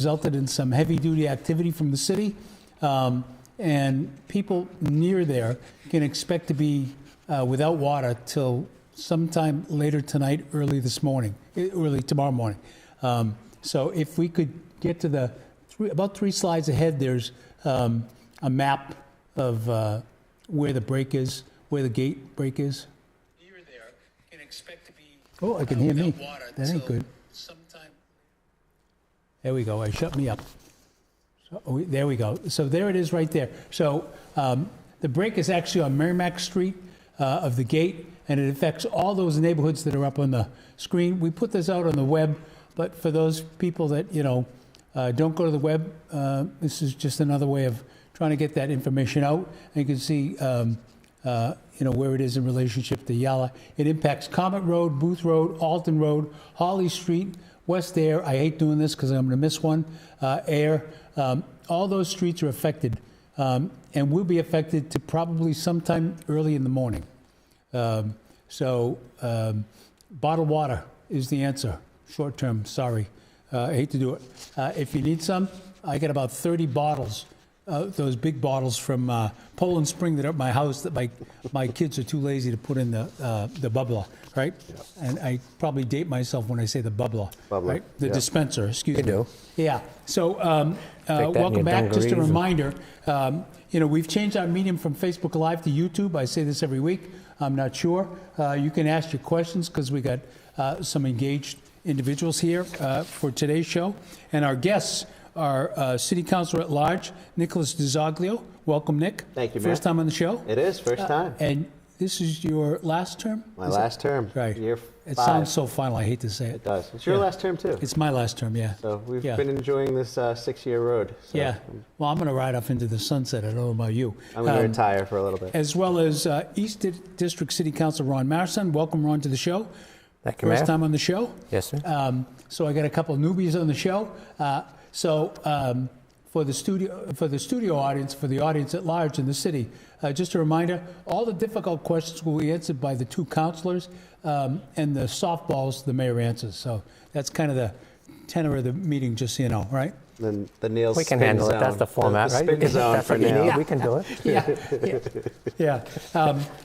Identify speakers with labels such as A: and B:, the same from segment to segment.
A: resulted in some heavy-duty activity from the city, and people near there can expect to be without water till sometime later tonight, early tomorrow morning. So if we could get to about 3 slides ahead, there's a map of where the break is, where the gate break is. Near there can expect to be. Oh, I can hear me. That ain't good. There we go. I shut me up. So, there we go. So there it is right there. So the break is actually on Merrimack Street of the gate, and it affects all those neighborhoods that are up on the screen. We put this out on the web, but for those people that, don't go to the web, this is just another way of trying to get that information out. And you can see, where it is in relationship to Yala. It impacts Comet Road, Booth Road, Alton Road, Holly Street, West Air. I hate doing this because I'm going to miss one. Air. All those streets are affected, and will be affected to probably sometime early in the morning. So bottled water is the answer. Short term, sorry. I hate to do it. If you need some, I got about 30 bottles, those big bottles from Poland Spring that are at my house that my kids are too lazy to put in the bubbler, right? Yep. And I probably date myself when I say the bubbler. Right? The dispenser, excuse me. You do. Yeah. So welcome back. Just a reminder, we've changed our medium from Facebook Live to YouTube. I say this every week. I'm not sure. You can ask your questions because we got some engaged individuals here for today's show. And our guests are City Councilor at Large, Nicholas DiZoglio. Welcome, Nick.
B: Thank you, Mayor.
A: First time on the show?
B: It is, first time.
A: And this is your last term?
B: My last term.
A: Right.
B: Year 5.
A: It sounds so final. I hate to say it.
B: It does. It's your last term, too.
A: It's my last term, yeah.
B: So we've been enjoying this 6-year road. So.
A: Yeah. Well, I'm going to ride off into the sunset. I don't know about you.
B: I'm going to retire for a little bit. As
A: well as East District City Council Ron Marsan. Welcome, Ron, to the show.
C: Thank you, Mayor.
A: First time on the show.
C: Yes, sir.
A: So I got a couple of newbies on the show. For the studio audience, for the audience at large in the city, just a reminder, all the difficult questions will be answered by the 2 councilors, and the softballs the mayor answers. So that's kind of the tenor of the meeting, just so you know, right?
B: Then the Neil
C: we can handle it. That's the format, right?
B: Spin zone
C: that's
B: for
C: what you
B: Neil.
C: need. We can do
A: it. Yeah.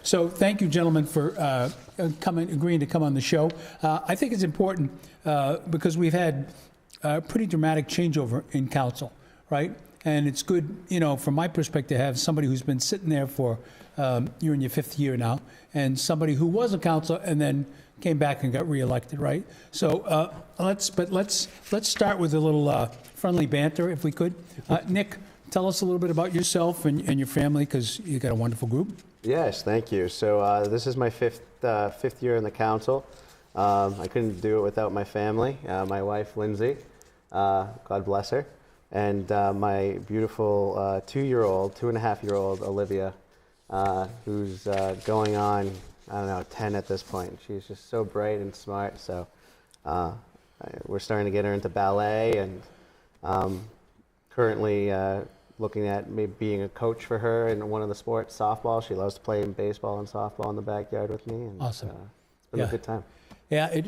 A: So thank you, gentlemen, for agreeing to come on the show. I think it's important because we've had a pretty dramatic changeover in council, right? And it's good, from my perspective, to have somebody who's been sitting there for, you're in your 5th year now, and somebody who was a councilor and then came back and got reelected, right? So let's start with a little friendly banter, if we could. Nick, tell us a little bit about yourself and your family, because you got a wonderful group.
B: Yes, thank you. So this is my fifth year in the council. I couldn't do it without my family, my wife, Lindsay, God bless her, and my beautiful 2.5-year-old, Olivia, who's going on, 10 at this point. She's just so bright and smart. So we're starting to get her into ballet, and currently looking at maybe being a coach for her in one of the sports, softball. She loves to play in baseball and softball in the backyard with me. And,
A: awesome.
B: It's been a good time.
A: Yeah,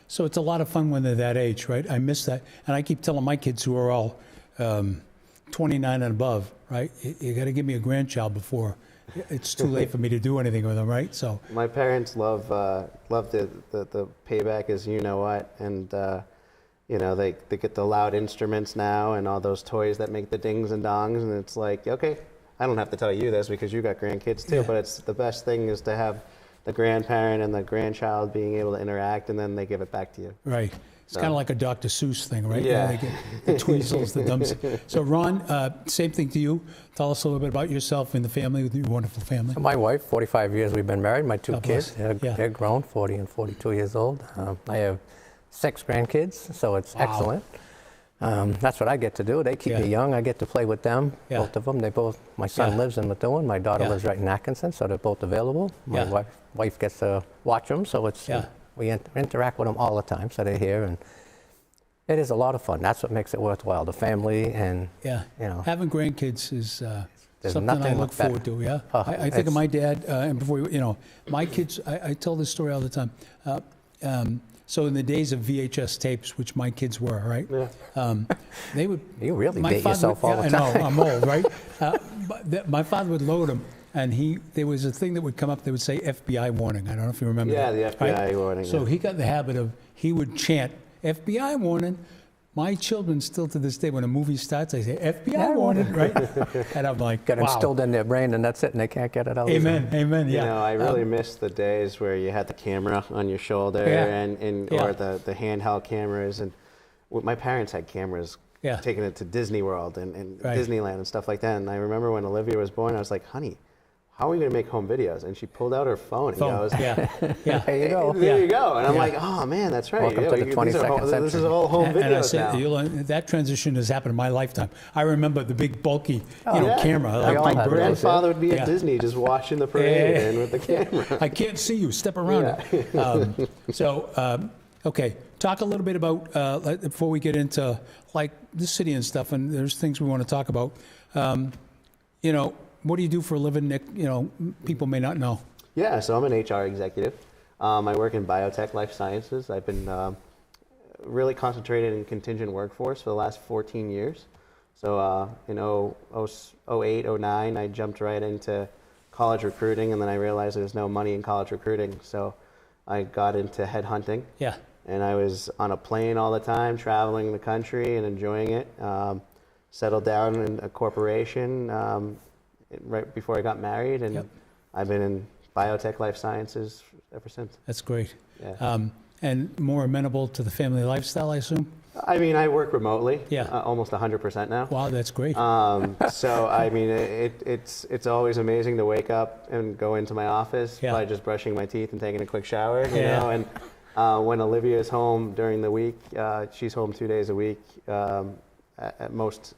A: so it's a lot of fun when they're that age, right? I miss that. And I keep telling my kids, who are all 29 and above, right? You got to give me a grandchild before it's too late for me to do anything with them, right? So
B: my parents love the payback is what, and they get the loud instruments now and all those toys that make the dings and dongs, and it's like, okay, I don't have to tell you this because you got grandkids too, but it's the best thing is to have the grandparent and the grandchild being able to interact, and then they give it back to you.
A: Right. It's kind of like a Dr. Seuss thing, right?
B: Yeah.
A: They get the tweezers, the dumps. So, Ron, same thing to you. Tell us a little bit about yourself and the family, with your wonderful family.
C: My wife, 45 years we've been married. My 2 kids, they're grown, 40 and 42 years old. I have 6 grandkids, so it's excellent. That's what I get to do. They keep me young. I get to play with them, both of them. My son lives in Methuen. My daughter lives right in Atkinson, so they're both available. My wife gets to watch them, so it's we interact with them all the time, so they're here, and it is a lot of fun. That's what makes it worthwhile. The family and
A: having grandkids is something I look forward to. Yeah, I think of my dad, and before my kids. I tell this story all the time. So in the days of VHS tapes, which my kids were, right?
B: Yeah.
A: They would.
C: You really
A: my
C: date
A: father
C: yourself
A: would,
C: all the
A: yeah,
C: time.
A: I know, I'm old, right? My father would load them, and there was a thing that would come up that would say FBI warning. I don't know if you remember
B: Yeah,
A: that.
B: the FBI
A: right?
B: warning.
A: So
B: yeah.
A: he got in the habit of, he would chant, FBI warning. My children still to this day, when a movie starts, they say, FBI warning, right? And I'm like,
C: Got
A: wow.
C: instilled in their brain, and that's it, and they can't get it out.
A: Amen, amen, yeah.
B: You know, I really miss the days where you had the camera on your shoulder
A: Yeah.
B: and
A: Yeah.
B: or the handheld cameras. And my parents had cameras
A: Yeah.
B: taking it to Disney World and
A: Right.
B: Disneyland and stuff like that. And I remember when Olivia was born, I was like, honey, how are we going to make home videos? And she pulled out her phone. And goes,
A: Yeah, yeah.
C: There you go.
B: There
A: Yeah.
B: you go. And I'm
A: Yeah.
B: like, oh, man, that's right.
C: Welcome to the
B: these
C: 22nd
B: This is
C: century.
B: all home
A: And I
B: videos
A: said,
B: now.
A: that transition has happened in my lifetime. I remember the big bulky,
B: yeah.
A: camera.
C: We
A: Like
C: all
A: Big
C: had
A: Bird.
C: those.
B: Grandfather would be
A: Yeah.
B: at Disney just watching the parade
A: Yeah.
B: and with the camera.
A: I can't see you. Step around it. Okay. Talk a little bit about, before we get into like the city and stuff, and there's things we want to talk about. What do you do for a living, Nick? People may not know.
B: Yeah, so I'm an HR executive. I work in biotech life sciences. I've been really concentrated in contingent workforce for the last 14 years. So in 08, 09, I jumped right into college recruiting, and then I realized there's no money in college recruiting. So I got into headhunting.
A: Yeah.
B: And I was on a plane all the time, traveling the country and enjoying it. Settled down in a corporation right before I got married, and
A: Yep.
B: I've been in biotech life sciences ever since.
A: That's great.
B: Yeah.
A: And more amenable to the family lifestyle, I assume?
B: I mean, I work remotely,
A: Yeah.
B: almost 100% now.
A: Wow, that's great.
B: So I mean, it's always amazing to wake up and go into my office
A: Yeah.
B: by just brushing my teeth and taking a quick shower, you
A: Yeah.
B: know. And when Olivia is home during the week, she's home 2 days a week at most,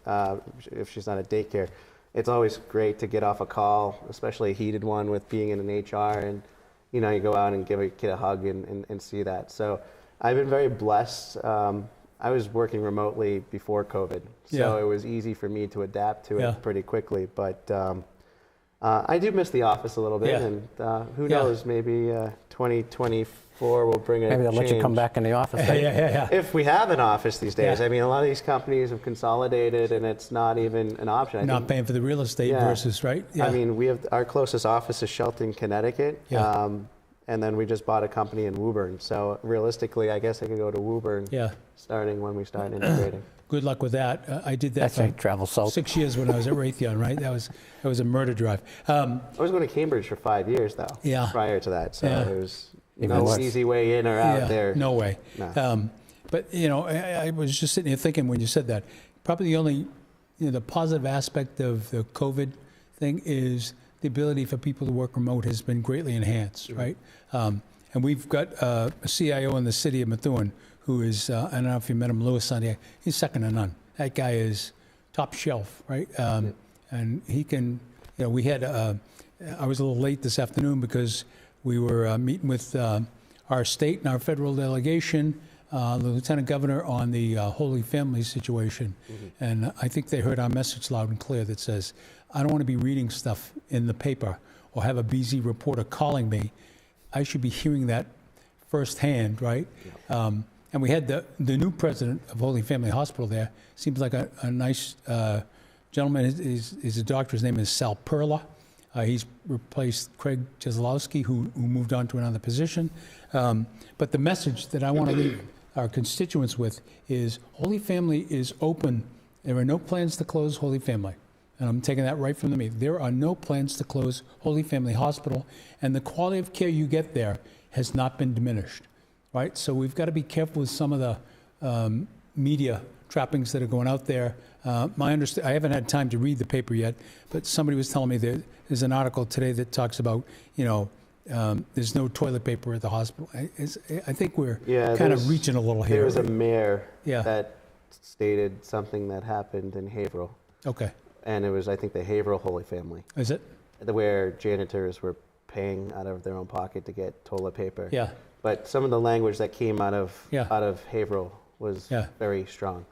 B: if she's not at daycare. It's always great to get off a call, especially a heated one with being in an HR, and you go out and give a kid a hug and see that. So I've been very blessed. I was working remotely before COVID, so
A: Yeah.
B: it was easy for me to adapt to it
A: Yeah.
B: pretty quickly. But I do miss the office a little bit,
A: Yeah.
B: and who
A: Yeah.
B: knows, maybe 2024 will bring a
C: Maybe they'll let you come
B: change.
C: back in the office.
A: yeah.
B: If we have an office these days.
A: Yeah.
B: I mean, a lot of these companies have consolidated, and it's not even an option. I
A: Not
B: think,
A: paying for the real estate
B: Yeah.
A: versus, right? Yeah.
B: I mean, we have our closest office is Shelton, Connecticut,
A: Yeah.
B: and then we just bought a company in Woburn. So realistically, I guess I could go to Woburn
A: Yeah.
B: starting when we start integrating.
A: Good luck with that. I did that
C: That's
A: for
C: right, travel south.
A: 6 years when I was at Raytheon, right? That was a murder drive.
B: I was going to Cambridge for 5 years, though.
A: Yeah.
B: Prior to that, so
A: Yeah.
B: it was
C: Even
B: no
C: worse.
B: easy way in or out there.
A: No way.
B: No.
A: But I was just sitting here thinking when you said that, probably the only, the positive aspect of the COVID thing is the ability for people to work remote has been greatly enhanced, right? And we've got a CIO in the city of Methuen who is, I don't know if you met him, Louis Sunday. He's second to none. That guy is top shelf, right? And he can, we had, I was a little late this afternoon because we were meeting with our state and our federal delegation, the lieutenant governor, on the Holy Family situation. And I think they heard our message loud and clear that says, I don't want to be reading stuff in the paper or have a BZ reporter calling me. I should be hearing that firsthand, right? And we had the new president of Holy Family Hospital there. Seems like a nice gentleman. He's a doctor. His name is Sal Perla. He's replaced Craig Jeselowski, who moved on to another position. But the message that I want to leave our constituents with is Holy Family is open. There are no plans to close Holy Family. And I'm taking that right from the meeting. There are no plans to close Holy Family Hospital, and the quality of care you get there has not been diminished, right? So we've got to be careful with some of the media trappings that are going out there. I haven't had time to read the paper yet, but somebody was telling me there's an article today that talks about, there's no toilet paper at the hospital. I think we're kind of reaching a little here.
B: There was a mayor
A: Yeah.
B: that stated something that happened in Haverhill.
A: Okay.
B: And it was, I think, the Haverhill Holy Family,
A: Is it?
B: where janitors were paying out of their own pocket to get toilet paper.
A: Yeah.
B: But some of the language that came out of
A: Yeah.
B: Haverhill was very strong,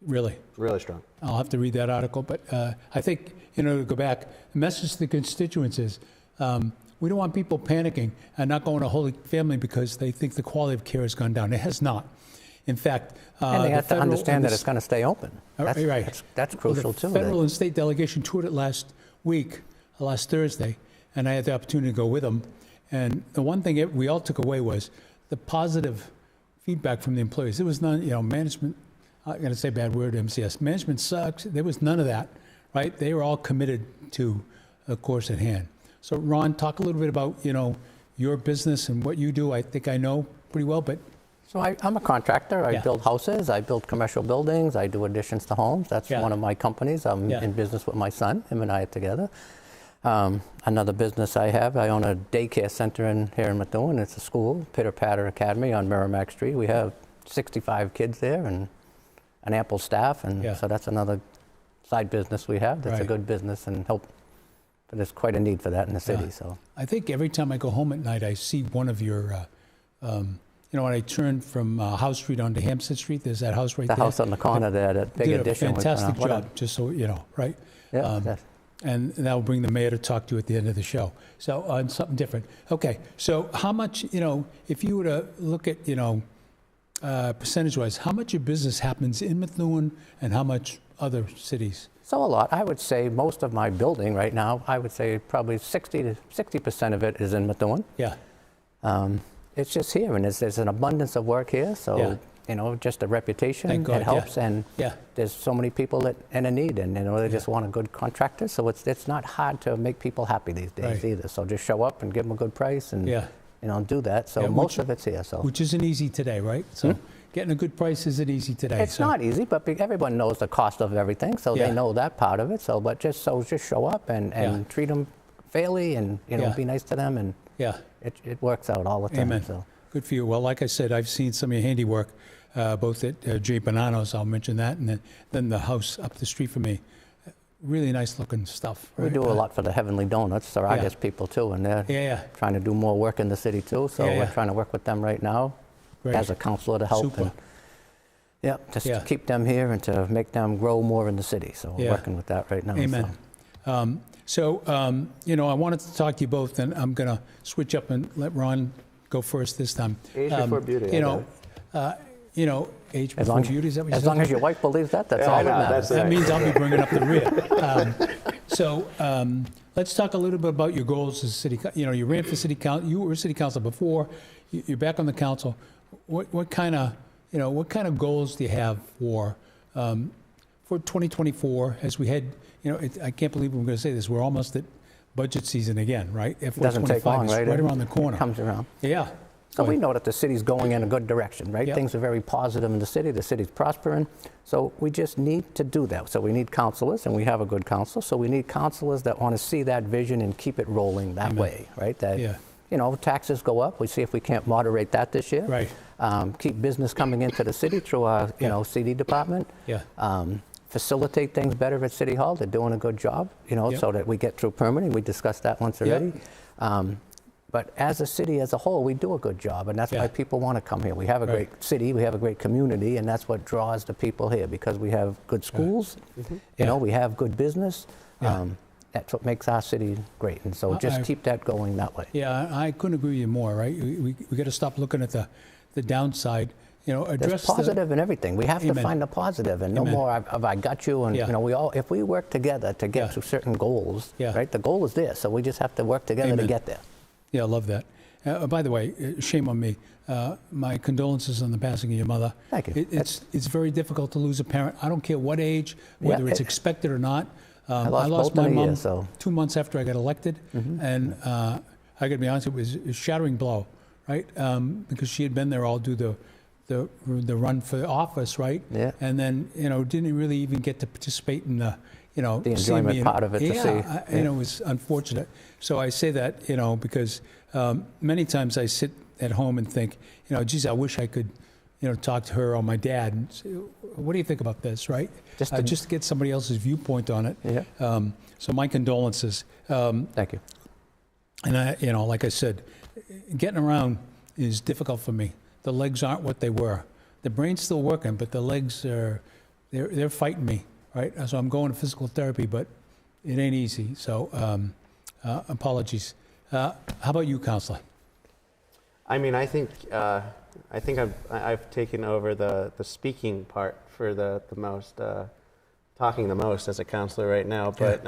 A: Really?
B: really strong.
A: I'll have to read that article, but I think, to go back, the message to the constituents is we don't want people panicking and not going to Holy Family because they think the quality of care has gone down. It has not. In fact,
C: and they have to understand that it's going to stay open.
A: Right.
C: That's crucial
A: the
C: too.
A: Federal and state delegation toured it last Thursday, and I had the opportunity to go with them. And the one thing we all took away was the positive feedback from the employees. There was none, management, I'm going to say a bad word, MCS. Management sucks. There was none of that, right? They were all committed to the course at hand. So, Ron, talk a little bit about, your business and what you do. I think I know pretty well, but...
C: So I'm a contractor. I build houses. I build commercial buildings. I do additions to homes. That's one of my companies. I'm in business with my son. Him and I are together. Another business I have, I own a daycare center here in Methuen. It's a school, Pitter Patter Academy on Merrimack Street. We have 65 kids there and an ample staff, and so that's another side business we have. That's a good business and help. But there's quite a need for that in the city. So
A: I think every time I go home at night, I see one of your. When I turn from House Street onto Hampstead Street, there's that house right there.
C: The house on the corner there, that big addition.
A: Did a fantastic job, just so you know, right?
C: Yeah.
A: And that will bring the mayor to talk to you at the end of the show. So on something different. Okay, so how much, if you were to look at, percentage-wise, how much of business happens in Methuen and how much other cities?
C: So a lot. I would say most of my building right now, I would say probably 60% of it is in Methuen.
A: Yeah.
C: It's just here, and there's an abundance of work here, so, just a reputation, it helps, and there's so many people that in a need, and, they just want a good contractor, so it's not hard to make people happy these days either, so just show up and give them a good price, and, do that, so most of it's here, so.
A: Which isn't easy today, right? So getting a good price isn't easy today.
C: It's not easy, but everyone knows the cost of everything, so they know that part of it, but just show up and treat them fairly, and, be nice to them, and it works out all the time.
A: Amen.
C: So.
A: Good for you. Well, like I said, I've seen some of your handiwork, both at J. Bonanno's, I'll mention that, and then the house up the street from me. Really nice looking stuff. Right?
C: We do a lot for the Heavenly Donuts, the Argus people too, and they're trying to do more work in the city too, so we're trying to work with them right now as a counselor to help.
A: Super.
C: And, to keep them here and to make them grow more in the city, so we're working with that right now.
A: Amen. So. I wanted to talk to you both, and I'm going to switch up and let Ron go first this time.
B: Age before beauty.
A: Age before beauty, is that what you said?
C: As long as your wife believes that, that's all that matters.
A: That means I'll be bringing up the rear. Let's talk a little bit about your goals as city. You ran for city council. You were city council before. You're back on the council. What kind of goals do you have for 2024 as we head? I can't believe we're going to say this. We're almost at budget season again, right?
C: It doesn't take long, right?
A: Right around the corner.
C: It comes around.
A: Yeah.
C: So we know that the city's going in a good direction, right? Things are very positive in the city. The city's prospering. So we just need to do that. So we need councilors, and we have a good council. So we need councilors that want to see that vision and keep it rolling that way, right? That, taxes go up. We see if we can't moderate that this year.
A: Right.
C: Keep business coming into the city through our, CD department.
A: Yeah.
C: Facilitate things better at City Hall. They're doing a good job, so that we get through permitting. We discussed that once already. But as a city as a whole, we do a good job, and that's why people want to come here. We have a great city, we have a great community, and that's what draws the people here, because we have good schools, we have good business. That's what makes our city great, and so just keep that going that way.
A: Yeah, I couldn't agree with you more, right? We got to stop looking at the downside. Address
C: There's positive in everything. We have to find the positive, and no more have I got you. And if we work together to get to certain goals, right? The goal is there, so we just have to work together to get there.
A: Yeah, I love that. By the way, shame on me. My condolences on the passing of your mother.
C: Thank you.
A: It's very difficult to lose a parent. I don't care what age, whether it's expected or not.
C: I
A: lost my mom
C: 2
A: months after I got elected, and I got to be honest, it was a shattering blow, right? Because she had been there all through the run for office, right?
C: Yeah.
A: And then didn't really even get to participate in the
C: the enjoyment part of it to see.
A: It was unfortunate. So I say that because many times I sit at home and think, geez, I wish I could talk to her or my dad and say, what do you think about this, right? Just to get somebody else's viewpoint on it.
C: Yeah.
A: So my condolences.
C: Thank you.
A: And I, like I said, getting around is difficult for me. The legs aren't what they were. The brain's still working, but the legs they're fighting me, right? So I'm going to physical therapy, but it ain't easy. So apologies. How about you, Councilor?
B: I mean, I think I've taken over the speaking part for the most, talking the most as a councilor right now. But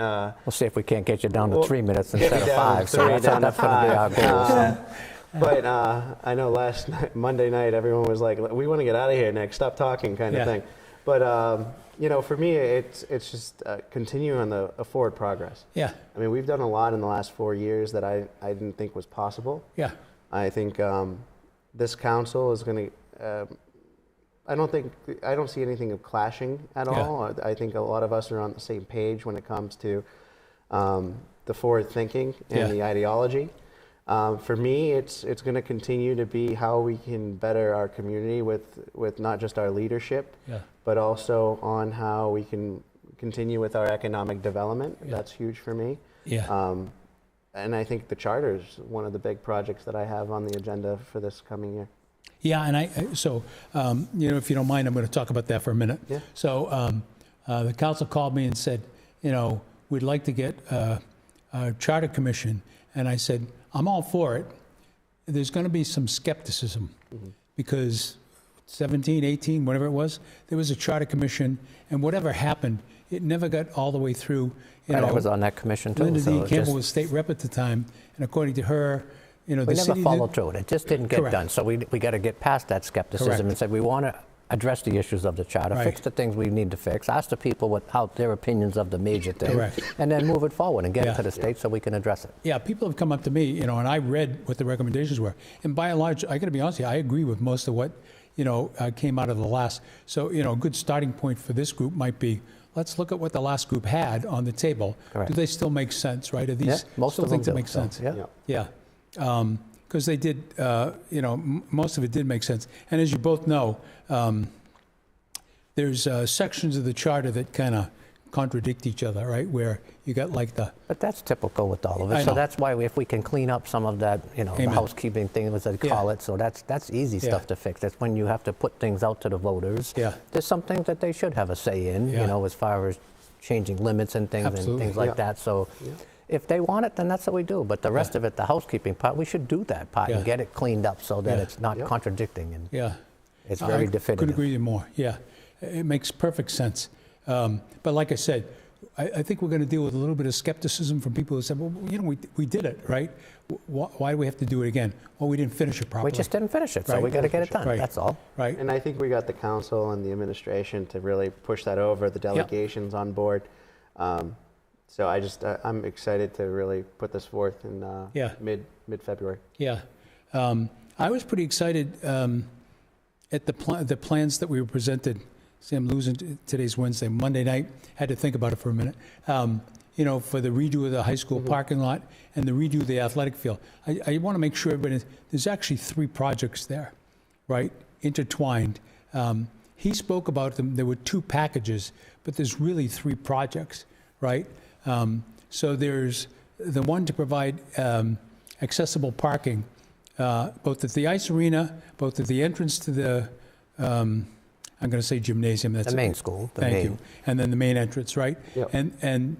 C: we'll see if we can't get you down to 3 minutes instead of 5. So that's
B: down to
C: going to be our goal.
B: But I know last night, Monday night, everyone was like, "We want to get out of here, Nick. Stop talking," kind of thing. But you know, for me, it's just continuing on the forward progress.
A: Yeah.
B: I mean, we've done a lot in the last 4 years that I didn't think was possible.
A: Yeah.
B: I think this council is going to. I don't see anything of clashing at all. I think a lot of us are on the same page when it comes to the forward thinking and the ideology. For me, it's going to continue to be how we can better our community with not just our leadership, but also on how we can continue with our economic development. That's huge for me. And I think the charter is one of the big projects that I have on the agenda for this coming year.
A: Yeah, and so you know, if you don't mind, I'm going to talk about that for a minute.
B: Yeah.
A: So the council called me and said, you know, we'd like to get a charter commission, and I said, I'm all for it. There's going to be some skepticism because 17, 18, whatever it was, there was a charter commission, and whatever happened, it never got all the way through.
C: I was on that commission too.
A: Linda D. Campbell was state rep at the time, and according to her, you know,
C: we
A: the
C: never
A: city
C: followed through. It just didn't get
A: Correct.
C: done. So we got to get past that skepticism and say we want to address the issues of the charter, fix the things we need to fix, ask the people what their opinions of the major thing, and then move it forward and get it to the state so we can address it.
A: Yeah, people have come up to me, you know, and I read what the recommendations were, and by and large, I got to be honest with you, I agree with most of what, you know, came out of the last. So, you know, a good starting point for this group might be, let's look at what the last group had on the table. Correct. Do they still make sense, right? Are these
C: most
A: still
C: of them
A: things that make sense?
C: Yeah.
A: Because they did, you know, most of it did make sense. And as you both know, there's sections of the charter that kind of contradict each other, right? Where you got like the...
C: But that's typical with all of it. So that's why if we can clean up some of that, you know, the housekeeping thing, as they call it, so that's easy stuff to fix. That's when you have to put things out to the voters. There's some things that they should have a say in, you know, as far as changing limits and things and things like that. So if they want it, then that's what we do. But the rest of it, the housekeeping part, we should do that part and get it cleaned up so that it's not contradicting and it's very definitive.
A: Couldn't agree with you more. Yeah, it makes perfect sense. But like I said, I think we're going to deal with a little bit of skepticism from people who said, well, you know, we did it, right? Why do we have to do it again? Well, we didn't finish it properly.
C: We just didn't finish it, so we got to get it done. That's all.
A: Right.
B: And I think we got the council and the administration to really push that over, the delegations on board. So I'm excited to really put this forth in mid-February.
A: Yeah. I was pretty excited at the plans that we were presented. See, I'm losing today's Wednesday. Monday night, had to think about it for a minute. You know, for the redo of the high school parking lot and the redo of the athletic field. I want to make sure everybody, there's actually 3 projects there, right? Intertwined. He spoke about them. There were 2 packages, but there's really 3 projects, right? So there's the one to provide accessible parking, both at the ice arena, both at the entrance to the, I'm going to say gymnasium. That's
C: the main school.
A: Thank you. And then the main entrance, right? Yep. And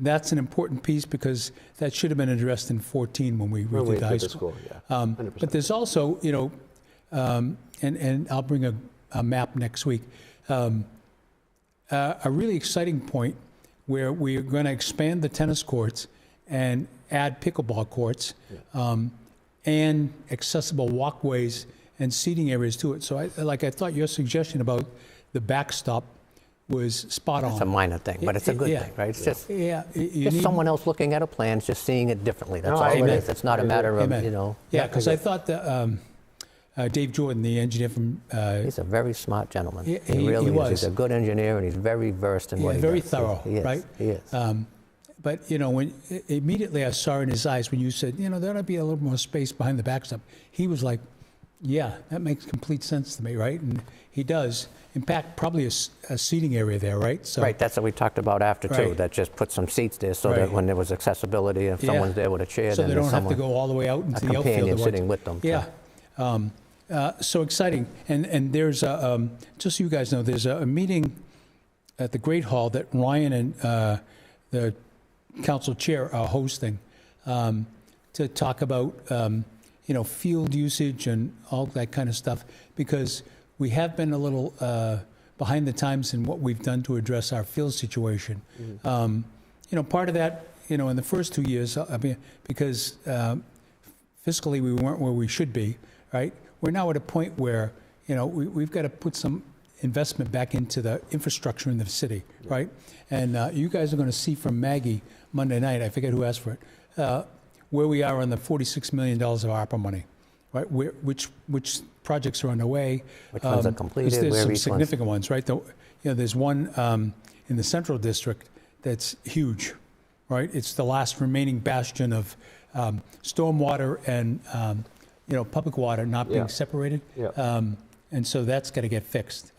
A: that's an important piece because that should have been addressed in 14 when we redid the high school. But there's also, you know, and I'll bring a map next week, a really exciting point where we're going to expand the tennis courts and add pickleball courts and accessible walkways and seating areas to it. So I thought your suggestion about the backstop was spot on.
C: It's a minor thing, but it's a good thing, right? It's just, just someone else looking at a plan, just seeing it differently. That's all it is. It's not a matter of, you know.
A: Yeah, because I thought that Dave Jordan, the engineer from...
C: he's a very smart gentleman. He really is. He's a good engineer, and he's very versed in what he does.
A: Very thorough, right?
C: He is.
A: But, you know, when immediately I saw in his eyes when you said, you know, there ought to be a little more space behind the backstop, he was like, yeah, that makes complete sense to me, right? And he does. In fact, probably a seating area there, right? So,
C: right, that's what we talked about after, too, that just put some seats there so that when there was accessibility, if someone's there with a chair,
A: so
C: then
A: they don't have to go all the way out into the outfield.
C: A companion sitting with them.
A: Yeah. So exciting. And there's, just so you guys know, there's a meeting at the Great Hall that Ryan and the council chair are hosting to talk about, field usage and all that kind of stuff, because we have been a little behind the times in what we've done to address our field situation. Part of that, in the first 2 years, because fiscally we weren't where we should be, right? We're now at a point where, we've got to put some investment back into the infrastructure in the city, right? And you guys are going to see from Maggie Monday night, I forget who asked for it, where we are on the $46 million of ARPA money, right? Which projects are underway.
C: Which ones are completed?
A: There's some significant ones, right? There's one in the Central District that's huge, right? It's the last remaining bastion of stormwater and public water not being separated. And so that's got to get fixed.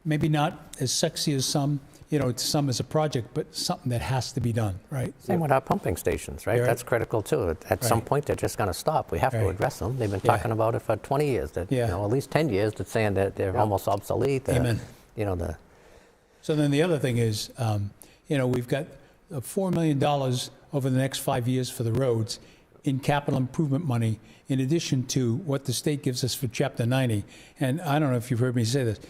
A: Maybe not as sexy as some, to some as a project, but something that has to be done, right?
C: Same with our pumping stations, right? That's critical too. At some point, they're just going to stop. We have to address them. They've been talking about it for 20 years, at least 10 years, that's saying that they're almost obsolete.
A: Amen.
C: So
A: then the other thing is, we've got $4 million over the next 5 years for the roads in capital improvement money, in addition to what the state gives us for Chapter 90. And I don't know if you've heard me say this.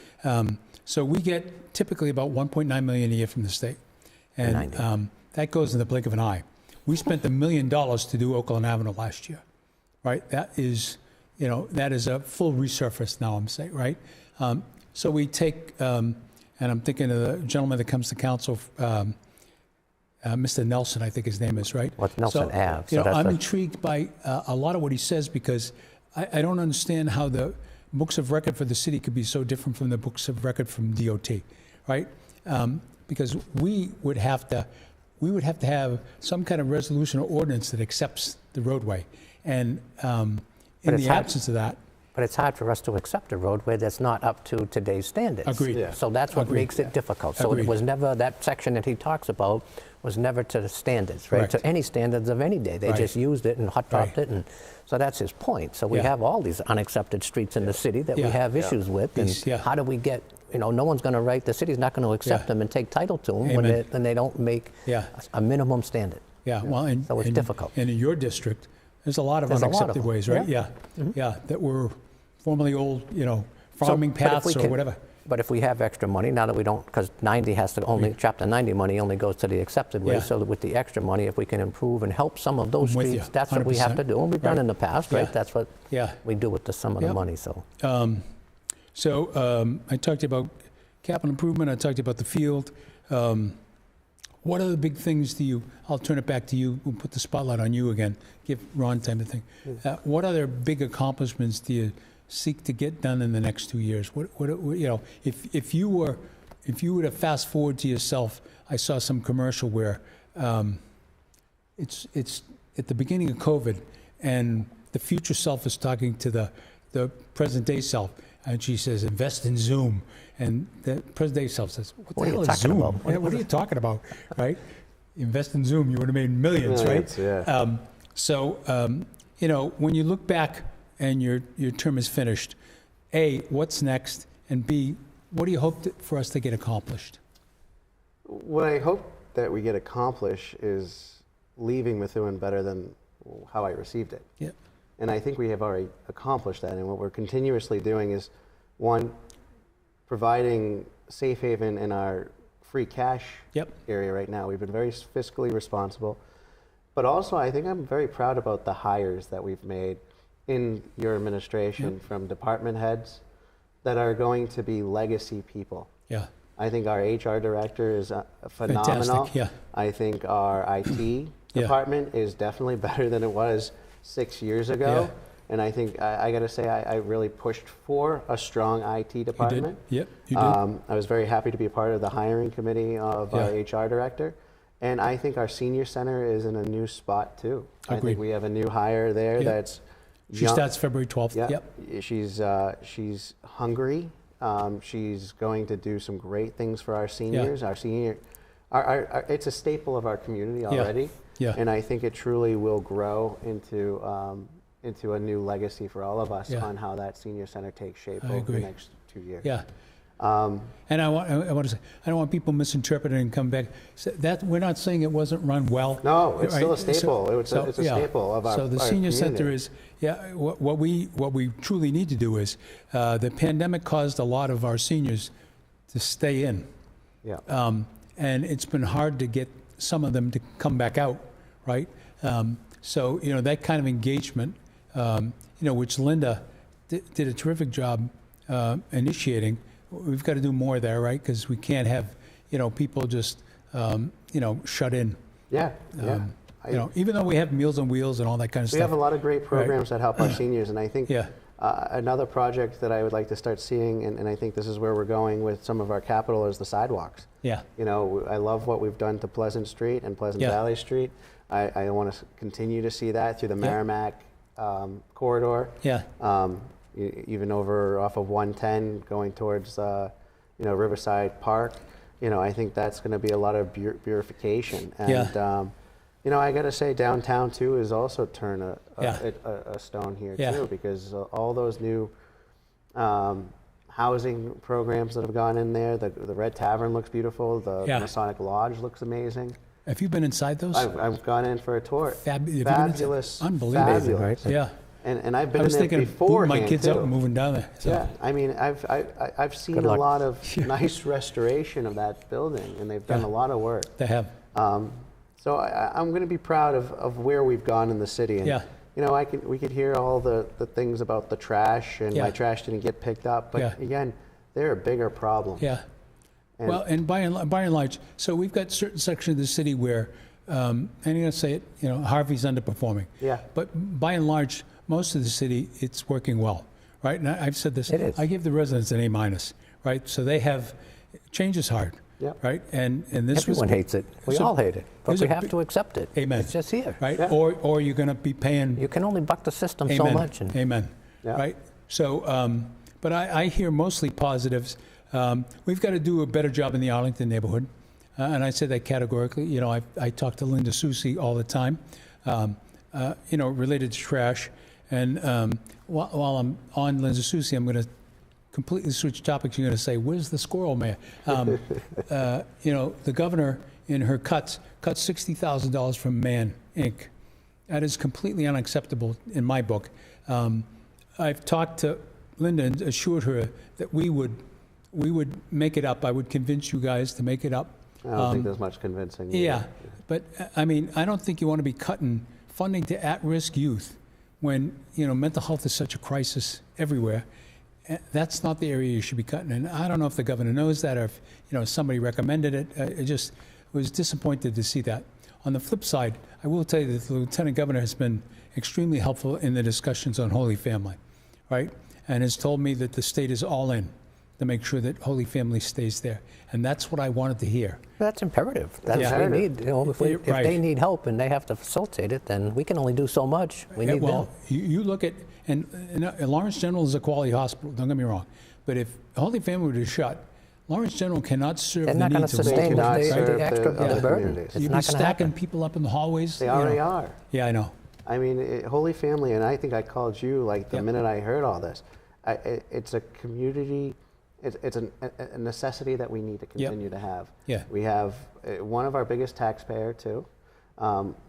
A: So we get typically about $1.9 million a year from the state. And that goes in the blink of an eye. We spent $1 million to do Oakland Avenue last year, right? That is a full resurface now, I'm saying, right? So we take, and I'm thinking of the gentleman that comes to council, Mr. Nelson, I think his name is, right?
C: What's Nelson Ave?
A: I'm intrigued by a lot of what he says, because I don't understand how the books of record for the city could be so different from the books of record from DOT, right? Because we would have to have some kind of resolution or ordinance that accepts the roadway, and in the absence of that.
C: But it's hard for us to accept a roadway that's not up to today's standards.
A: Agreed.
C: Yeah. So that's what makes it difficult. So it was never, that section that he talks about was never to the standards, right?
A: Correct.
C: To any standards of any day. They just used it and hot topped it. And so that's his point. So we have all these unaccepted streets in the city that we have issues with. And how do we get, no one's going to write, the city's not going to accept them and take title to them when they don't make a minimum standard.
A: Yeah, well,
C: so it's difficult.
A: And in your district, there's a lot of unaccepted ways, right? That were formerly old, farming paths or whatever.
C: But if we have extra money, now that we don't, because 90 has to only, Chapter 90 money only goes to the accepted way, so that with the extra money, if we can improve and help some of those streets, that's what we have to do, and we've done in the past, right? That's what we do with some of the money, so.
A: I talked to you about capital improvement, I talked to you about the field. What are the big things I'll turn it back to you, we'll put the spotlight on you again, give Ron time to think. What other big accomplishments do you seek to get done in the next 2 years? If you were to fast forward to yourself, I saw some commercial where it's at the beginning of COVID, and the future self is talking to the present day self, and she says, invest in Zoom. And the present day self says, what the hell is Zoom? What are you talking about, right? Invest in Zoom, you would have made millions, right?
B: Yeah.
A: When you look back and your term is finished, A, what's next? And B, what do you hope for us to get accomplished?
B: What I hope that we get accomplished is leaving Methuen better than how I received it.
A: Yeah.
B: And I think we have already accomplished that. And what we're continuously doing is, one, providing safe haven in our free cash area right now. We've been very fiscally responsible. But also, I think I'm very proud about the hires that we've made in your administration from department heads that are going to be legacy people.
A: Yeah.
B: I think our HR director is phenomenal.
A: Fantastic. Yeah.
B: I think our IT department is definitely better than it was 6 years ago.
A: Yeah.
B: And I think I got to say I really pushed for a strong IT department.
A: You did. I
B: was very happy to be a part of the hiring committee of our HR director. And I think our senior center is in a new spot too.
A: Agreed.
B: I think we have a new hire there that's
A: She starts February 12th.
B: She's hungry. She's going to do some great things for our seniors. Our senior, it's a staple of our community already. And I think it truly will grow into a new legacy for all of us on how that senior center takes shape over the next 2 years.
A: And I want to say, I don't want people misinterpreting and come back. So that we're not saying it wasn't run well.
B: No, it's
A: right?
B: still a staple. It's a
A: yeah.
B: staple of our
A: So the
B: our
A: senior
B: community.
A: center is, what we truly need to do is, the pandemic caused a lot of our seniors to stay in.
B: Yeah.
A: And it's been hard to get some of them to come back out, right? So, that kind of engagement, which Linda did a terrific job initiating. We've got to do more there, right? Because we can't have, people just, shut in.
B: Yeah, yeah.
A: Even though we have Meals on Wheels and all that kind of stuff.
B: We have a lot of great programs that help our seniors, and I think
A: Yeah.
B: Another project that I would like to start seeing, and I think this is where we're going with some of our capital, is the sidewalks.
A: Yeah.
B: I love what we've done to Pleasant Street and Pleasant
A: Yeah.
B: Valley Street. I want to continue to see that through the
A: Yeah.
B: Merrimack corridor.
A: Yeah.
B: Even over off of 110 going towards Riverside Park. I think that's going to be a lot of beautification. And
A: Yeah.
B: I got to say downtown too is also turn a stone here
A: Yeah.
B: too, because all those new housing programs that have gone in there. The Red Tavern looks beautiful. The
A: Yeah.
B: Masonic Lodge looks amazing.
A: Have you been inside those?
B: I've gone in for a tour.
A: Have you been inside?
B: Fabulous.
A: Unbelievable.
B: Fabulous.
A: Yeah.
B: And I've
A: I
B: been
A: was
B: in there
A: thinking of
B: before.
A: booting my kids out and moving down there. So.
B: Yeah, I mean, I've seen
C: Good
B: a
C: luck.
B: lot of nice restoration of that building, and they've done
A: Yeah.
B: a lot of work.
A: They have.
B: So I'm going to be proud of where we've gone in the city. And,
A: Yeah.
B: we could hear all the things about the trash, and
A: Yeah.
B: my trash didn't get picked up. But
A: Yeah.
B: again, they're a bigger problem.
A: Yeah.
B: And-
A: Well, and by and large, so we've got certain sections of the city where, and I'm going to say it, Harvey's underperforming.
B: Yeah.
A: But by and large, most of the city, it's working well, right? And I've said this.
C: It is.
A: I give the residents an A-, right? So they have, change is hard,
B: Yep.
A: right? And this
C: Everyone
A: was,
C: hates it. We
A: so
C: all hate it. But
A: there's
C: we
A: a
C: have
A: big-
C: to accept it.
A: Amen.
C: It's just here.
A: right?
B: Yeah.
A: Or you're going to be paying.
C: You can only buck the system so
A: Amen.
C: much. And
A: Amen.
B: Yeah.
A: Right? So, but I hear mostly positives. We've got to do a better job in the Arlington neighborhood. And I say that categorically. I talk to Linda Soucy all the time, related to trash. And while I'm on Linda Soucy, I'm going to completely switch topics. You're going to say, where's the squirrel, Mayor? The governor, in her cuts, cut $60,000 from Man, Inc. That is completely unacceptable in my book. I've talked to Linda and assured her that we would make it up. I would convince you guys to make it up.
B: I don't think there's much convincing.
A: Yeah, but I mean, I don't think you want to be cutting funding to at-risk youth when mental health is such a crisis everywhere. That's not the area you should be cutting. And I don't know if the governor knows that or if somebody recommended it. I just was disappointed to see that. On the flip side, I will tell you that the lieutenant governor has been extremely helpful in the discussions on Holy Family, right? And has told me that the state is all in to make sure that Holy Family stays there. And that's what I wanted to hear.
C: that's imperative. That's
A: Yeah.
C: what we need. If
A: Right.
C: they need help and they have to facilitate it, then we can only do so much. We need
A: Well,
C: them.
A: you look at, and Lawrence General is a quality hospital, don't get me wrong. But if Holy Family were to shut, Lawrence General cannot serve
C: They're
A: the
C: not going to
A: needs of
C: sustain
B: cannot
C: the
B: serve
C: extra
B: the
C: the burden.
B: communities.
C: It's
A: You'd be
C: not going to
A: stacking
C: happen.
A: people up in the hallways.
B: They already are.
A: Yeah, I know.
B: I mean, Holy Family, and I think I called you like the
A: Yep.
B: minute I heard all this. It's a community. It's a necessity that we need to continue to have.
A: Yeah.
B: We have one of our biggest taxpayer too.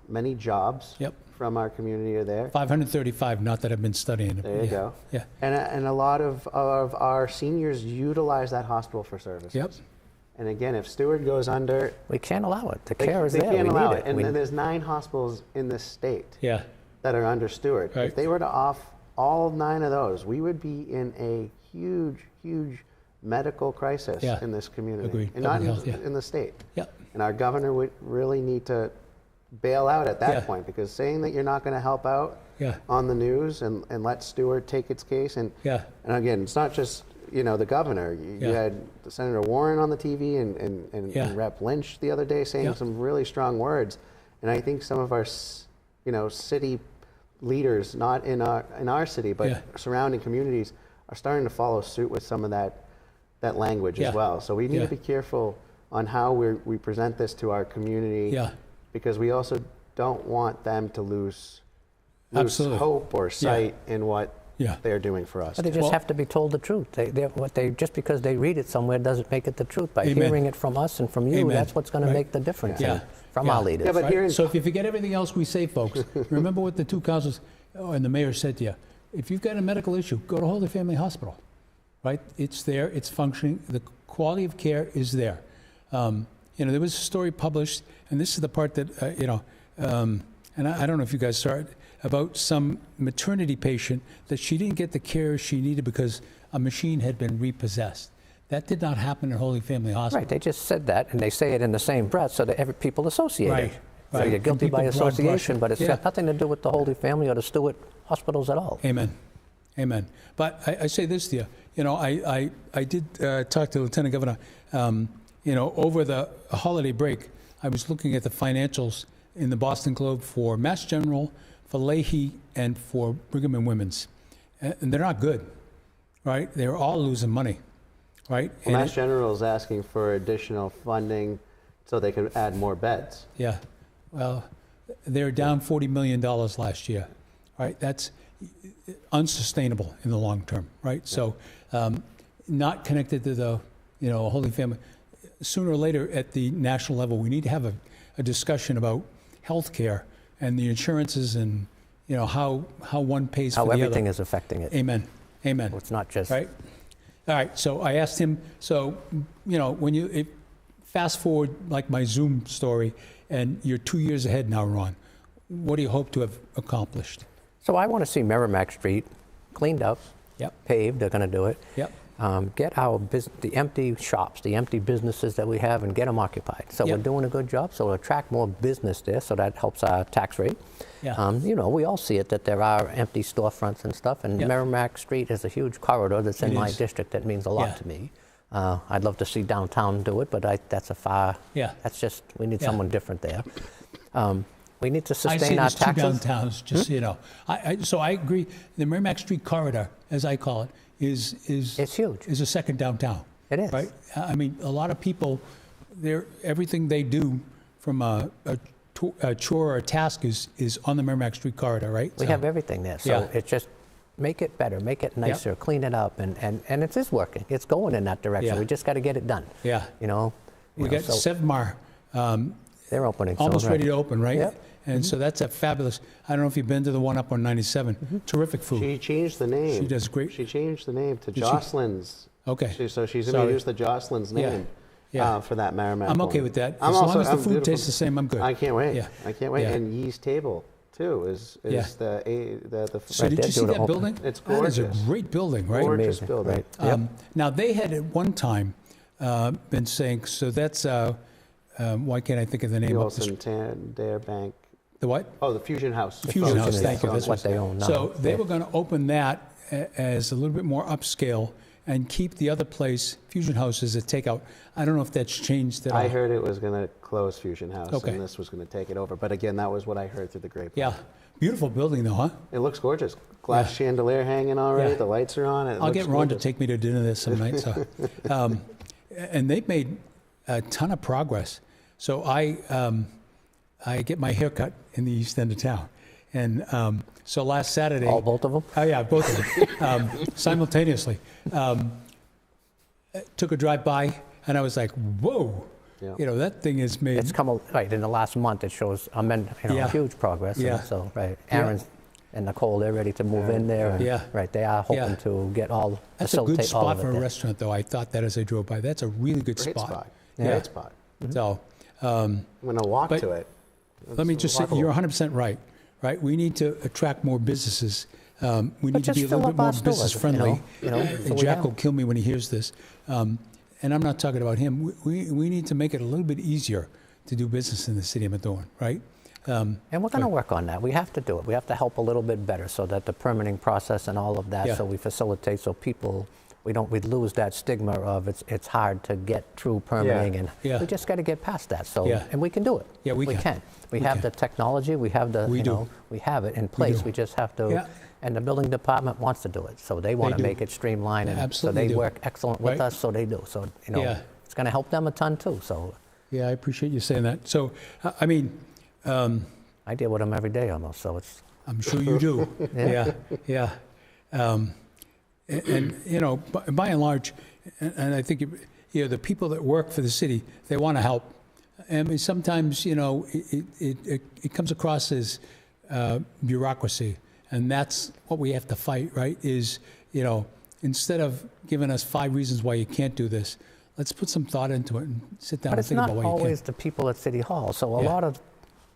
B: Many jobs
A: Yep.
B: from our community are there.
A: 535, not that I've been studying it.
B: There you
A: yeah.
B: go.
A: Yeah.
B: And a lot of our seniors utilize that hospital for services.
A: Yep.
B: And again, if Stewart goes under,
C: We can't allow it. The
B: they,
C: care is
B: they
C: there.
B: can't
C: We
B: allow
C: need
B: it. And
C: We-
B: then there's 9 hospitals in this state
A: Yeah.
B: that are under Stewart.
A: Right.
B: If they were to off all 9 of those, we would be in a huge, huge medical crisis
A: Yeah.
B: in this community.
A: Agreed.
B: And not
A: Public health, yeah.
B: in the state.
A: Yep.
B: And our governor would really need to bail out at that
A: Yeah.
B: point, because saying that you're not going to help out
A: Yeah.
B: on the news and let Stewart take its case. And
A: Yeah.
B: again, it's not just the governor. You
A: Yeah.
B: had Senator Warren on the TV and
A: Yeah.
B: Rep Lynch the other day saying
A: Yeah.
B: some really strong words. And I think some of our city leaders, not in our city, but
A: Yeah.
B: surrounding communities, are starting to follow suit with some of that language
A: Yeah.
B: as well. So we need
A: Yeah.
B: to be careful on how we present this to our community,
A: Yeah.
B: because we also don't want them to lose
A: Absolutely.
B: hope or sight in what
A: Yeah.
B: they are doing for us.
C: But they just have to be told the truth. Just because they read it somewhere doesn't make it the truth. By hearing it from us and from you, that's what's going to make the difference from our leaders.
B: Yeah, but
A: right? So if you forget everything else we say, folks, remember what the two councils and the mayor said to you. If you've got a medical issue, go to Holy Family Hospital, right? It's there, it's functioning, the quality of care is there. There was a story published, and this is the part that, and I don't know if you guys saw it, about some maternity patient that she didn't get the care she needed because a machine had been repossessed. That did not happen at Holy Family Hospital.
C: Right, they just said that, and they say it in the same breath so that people associate it. So
A: Right.
C: you're guilty by association, but it's got nothing to do with the Holy Family or the Stewart hospitals at all.
A: Amen. But I say this to you. I did talk to Lieutenant Governor. Over the holiday break, I was looking at the financials in the Boston Globe for Mass General, for Leahy, and for Brigham and Women's, and they're not good, right? They're all losing money, right?
B: Well, Mass General is asking for additional funding so they can add more beds.
A: Yeah. Well, they're down $40 million last year, right? That's unsustainable in the long term, right? Yeah. So not connected to the, Holy Family. Sooner or later at the national level, we need to have a discussion about health care and the insurances and, how one pays for the other.
C: How everything is affecting it.
A: Amen.
C: Well, it's not just...
A: Right? All right, so I asked him, when you fast forward like my Zoom story, and you're 2 years ahead now, Ron, what do you hope to have accomplished?
C: So I want to see Merrimack Street cleaned up, paved, they're going to do it. Get the empty shops, the empty businesses that we have, and get them occupied. So we're doing a good job, so we'll attract more business there, so that helps our tax rate. We all see it, that there are empty storefronts and stuff, and Merrimack Street is a huge corridor that's in my district that means a lot to me. I'd love to see downtown do it, but that's a far, that's just, we need someone different there. We need to sustain our taxes.
A: I see there's two downtowns, just so you know. So I agree, the Merrimack Street corridor, as I call it, is
C: it's huge.
A: Is a second downtown.
C: It is.
A: Right? I mean, a lot of people, everything they do from a chore or a task is on the Merrimack Street corridor, right?
C: We have everything there, so it's just make it better, make it nicer, clean it up, and it is working. It's going in that direction. We just got to get it done.
A: We got Sevmar.
C: They're opening.
A: Almost ready to open, right?
C: Yep.
A: And so that's a fabulous. I don't know if you've been to the one up on 97. Terrific food.
B: She changed the name.
A: She does great.
B: She changed the name to Jocelyn's.
A: Okay.
B: So she's going to use the Jocelyn's name for that Merrimack.
A: I'm okay with that. As long as the food tastes the same, I'm good.
B: I can't wait. I can't wait. And Yee's Table too is the.
A: So did you see that building?
B: It's gorgeous.
A: That is a great building, right?
B: Gorgeous building.
C: Right.
A: Now they had at one time been saying, so that's why can't I think of the name?
B: The Santander Bank.
A: The what?
B: Oh, the Fusion House.
A: The Fusion House, thank you.
C: That's what they own now.
A: So they were going to open that as a little bit more upscale and keep the other place, Fusion House, as a takeout. I don't know if that's changed at all.
B: I heard it was going to close Fusion House and this was going to take it over. But again, that was what I heard through the grapevine.
A: Yeah. Beautiful building though, huh?
B: It looks gorgeous. Glass chandelier hanging already.
A: Yeah.
B: The lights are on.
A: I'll get Ron to take me to dinner there some night. So, and they've made a ton of progress. So I get my hair cut in the east end of town. And so last Saturday...
C: Both of them?
A: Oh, yeah, both of them. Simultaneously. Took a drive by, and I was like, whoa. Yeah. That thing is made...
C: It's come, right, in the last month it shows huge progress.
A: Yeah.
C: So, right, Aaron's and Nicole, they're ready to move in there. And, right, they are hoping to get all...
A: That's a good spot for a restaurant, though. I thought that as I drove by. That's a really good spot.
B: Great spot.
A: So...
B: I'm going to walk to it.
A: Let me just say, you're 100% right? We need to attract more businesses. We need to be a little bit more business friendly. Jack will kill me when he hears this. And I'm not talking about him. We need to make it a little bit easier to do business in the city of Methuen, right?
C: And we're going to work on that. We have to do it. We have to help a little bit better so that the permitting process and all of that, so we facilitate so people... We'd lose that stigma of it's hard to get through permitting, and we just got to get past that. So, and we can do it.
A: Yeah, we can.
C: We have the technology. We have the, we have it in place. We just have to. And the building department wants to do it, so they want to make it streamlined, and so they work excellent with us. So they do. So it's going to help them a ton too. So.
A: Yeah, I appreciate you saying that. So, I mean.
C: I deal with them every day almost. So it's.
A: I'm sure you do. Yeah. And you know, by and large, and I think you know the people that work for the city, they want to help. I mean, sometimes you know it comes across as bureaucracy, and that's what we have to fight. Right? Is you know instead of giving us 5 reasons why you can't do this, let's put some thought into it and sit down and think about why you can.
C: But it's not always the people at City Hall. So a lot of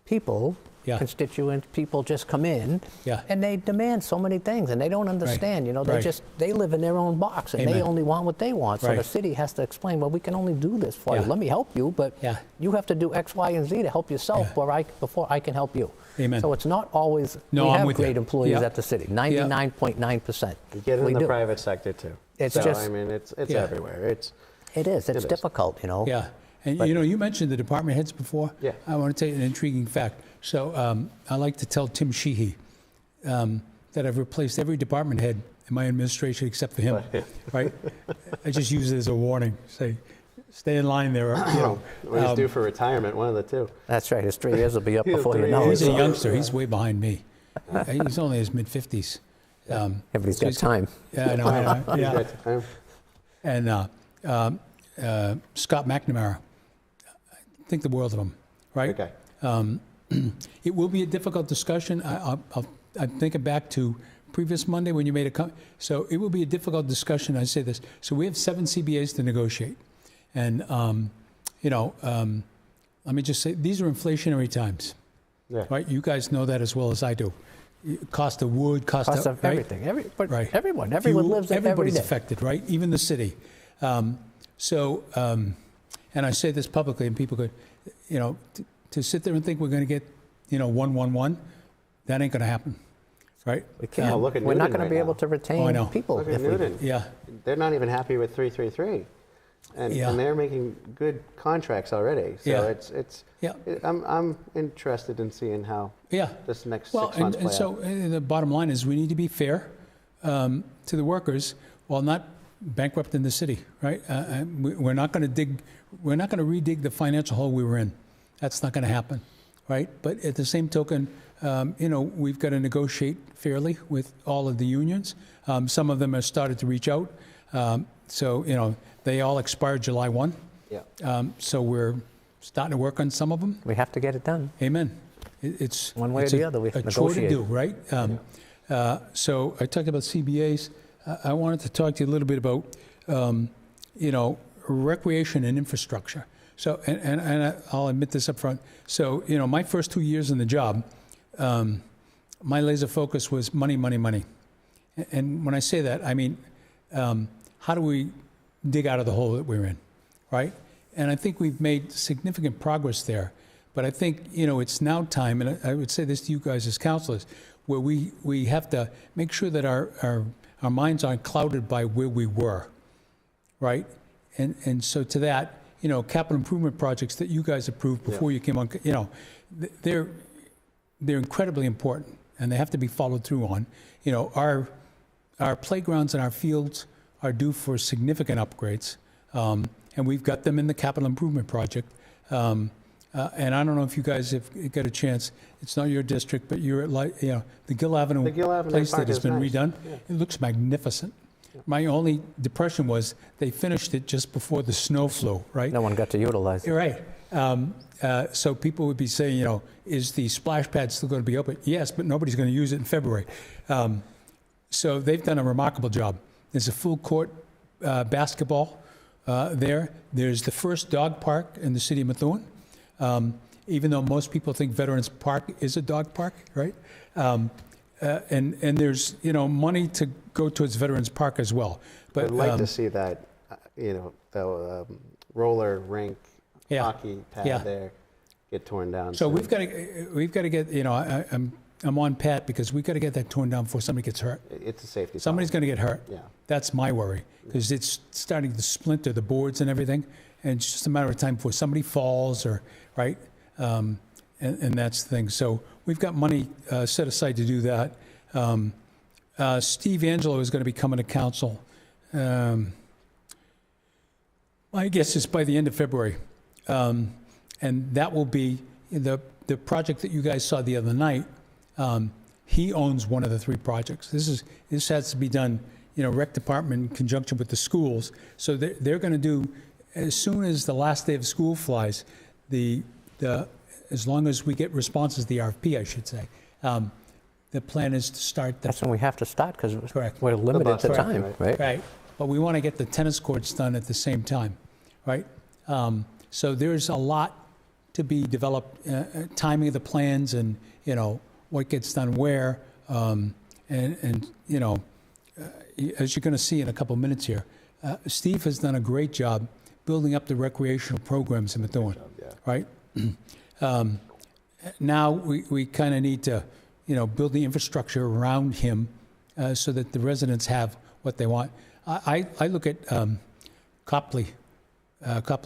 C: people, constituents, people just come in and they demand so many things and they don't understand. You know, they live in their own box and they only want what they want. So the city has to explain, well, we can only do this for you. Let me help you, but you have to do X, Y, and Z to help yourself before I can help you.
A: Amen.
C: So it's not always, we have great employees at the city, 99.9%.
B: You get it in the private sector too.
C: It's
B: so,
C: just,
B: I mean, it's everywhere. It's
C: difficult, you know.
A: Yeah, and you know, you mentioned the department heads before.
B: Yeah.
A: I want to tell you an intriguing fact. So I like to tell Tim Sheehy that I've replaced every department head in my administration except for him, right? I just use it as a warning. Say, stay in line there. You know,
B: when he's due for retirement, one of the two.
C: That's right. His 3 years will be up before you know it.
A: He's a youngster. He's way behind me. He's only in his mid-50s.
C: Everybody's got time.
A: Yeah, I know. Yeah.
B: Time.
A: And Scott McNamara, I think the world of him, right?
B: Okay.
A: It will be a difficult discussion. I'm thinking back to previous Monday when you made a comment. So it will be a difficult discussion. I say this. So we have 7 CBAs to negotiate. And, you know, let me just say, these are inflationary times, right? You guys know that as well as I do. Cost of wood, cost of
C: everything.
A: Right.
C: Everyone
A: Fuel,
C: lives it
A: everybody's
C: every day.
A: affected, right? Even the city. And I say this publicly, and people go, you know, to sit there and think we're going to get, you know, 111, that ain't going to happen, right?
C: We can't.
B: Look at
C: We're not
B: Newton
C: going to be able to retain people.
B: Look at Newton. They're not even happy with 333, and they're making good contracts already. So I'm interested in seeing how this next 6 months play
A: so the bottom line is we need to be fair to the workers while not bankrupting the city, right? We're not going to redig the financial hole we were in. That's not going to happen, right? But at the same token, you know, we've got to negotiate fairly with all of the unions. Some of them have started to reach out. So, you know, they all expire July 1. Yeah. So we're starting to work on some of them.
C: We have to get it done.
A: Amen. It's
C: one way or the other. We have to
A: negotiate.
C: Chore to do,
A: right? So I talked about CBAs. I wanted to talk to you a little bit about, you know, recreation and infrastructure. So, and I'll admit this up front. So, you know, my first 2 years in the job, my laser focus was money, money, money. And when I say that, I mean, how do we dig out of the hole that we're in, right? And I think we've made significant progress there. But I think, you know, it's now time, and I would say this to you guys as councilors, where we have to make sure that our minds aren't clouded by where we were, right? And so to that, you know, capital improvement projects that you guys approved before you came on, you know, they're incredibly important, and they have to be followed through on. You know, our playgrounds and our fields are due for significant upgrades, and we've got them in the capital improvement project. And I don't know if you guys have got a chance. It's not your district, but you're at, you know, the Gill Avenue place that has been redone. It looks magnificent. My only depression was they finished it just before the snow flew, right?
C: No one got to utilize it.
A: You're right. So people would be saying, you know, is the splash pad still going to be open? Yes, but nobody's going to use it in February. So they've done a remarkable job. There's a full court basketball there. There's the first dog park in the city of Methuen. Even though most people think Veterans Park is a dog park, right? And there's, you know, money to go towards Veterans Park as well. But
B: I'd like to see that, you know, the roller rink, hockey pad there get torn down.
A: So we've got to get, you know, I'm on Pat because we've got to get that torn down before somebody gets hurt.
B: It's a safety.
A: Somebody's going to get hurt.
B: Yeah.
A: That's my worry because it's starting to splinter the boards and everything, and it's just a matter of time before somebody falls or right. And that's the thing. So we've got money set aside to do that. Steve Angelo is going to be coming to council. I guess it's by the end of February. And that will be the project that you guys saw the other night. he owns one of the 3 projects. This has to be done, rec department in conjunction with the schools. So they're going to do, as soon as the last day of school flies, as long as we get responses, the RFP, I should say, the plan is to start.
C: That's when we have to start because
A: Correct.
C: we're limited to time, right?
A: Right. But we want to get the tennis courts done at the same time, right? So there's a lot to be developed, timing of the plans and, what gets done where. And as you're going to see in a couple minutes here, Steve has done a great job building up the recreational programs in Methuen, right? Now we kind of need to, build the infrastructure around him so that the residents have what they want. I look at Copley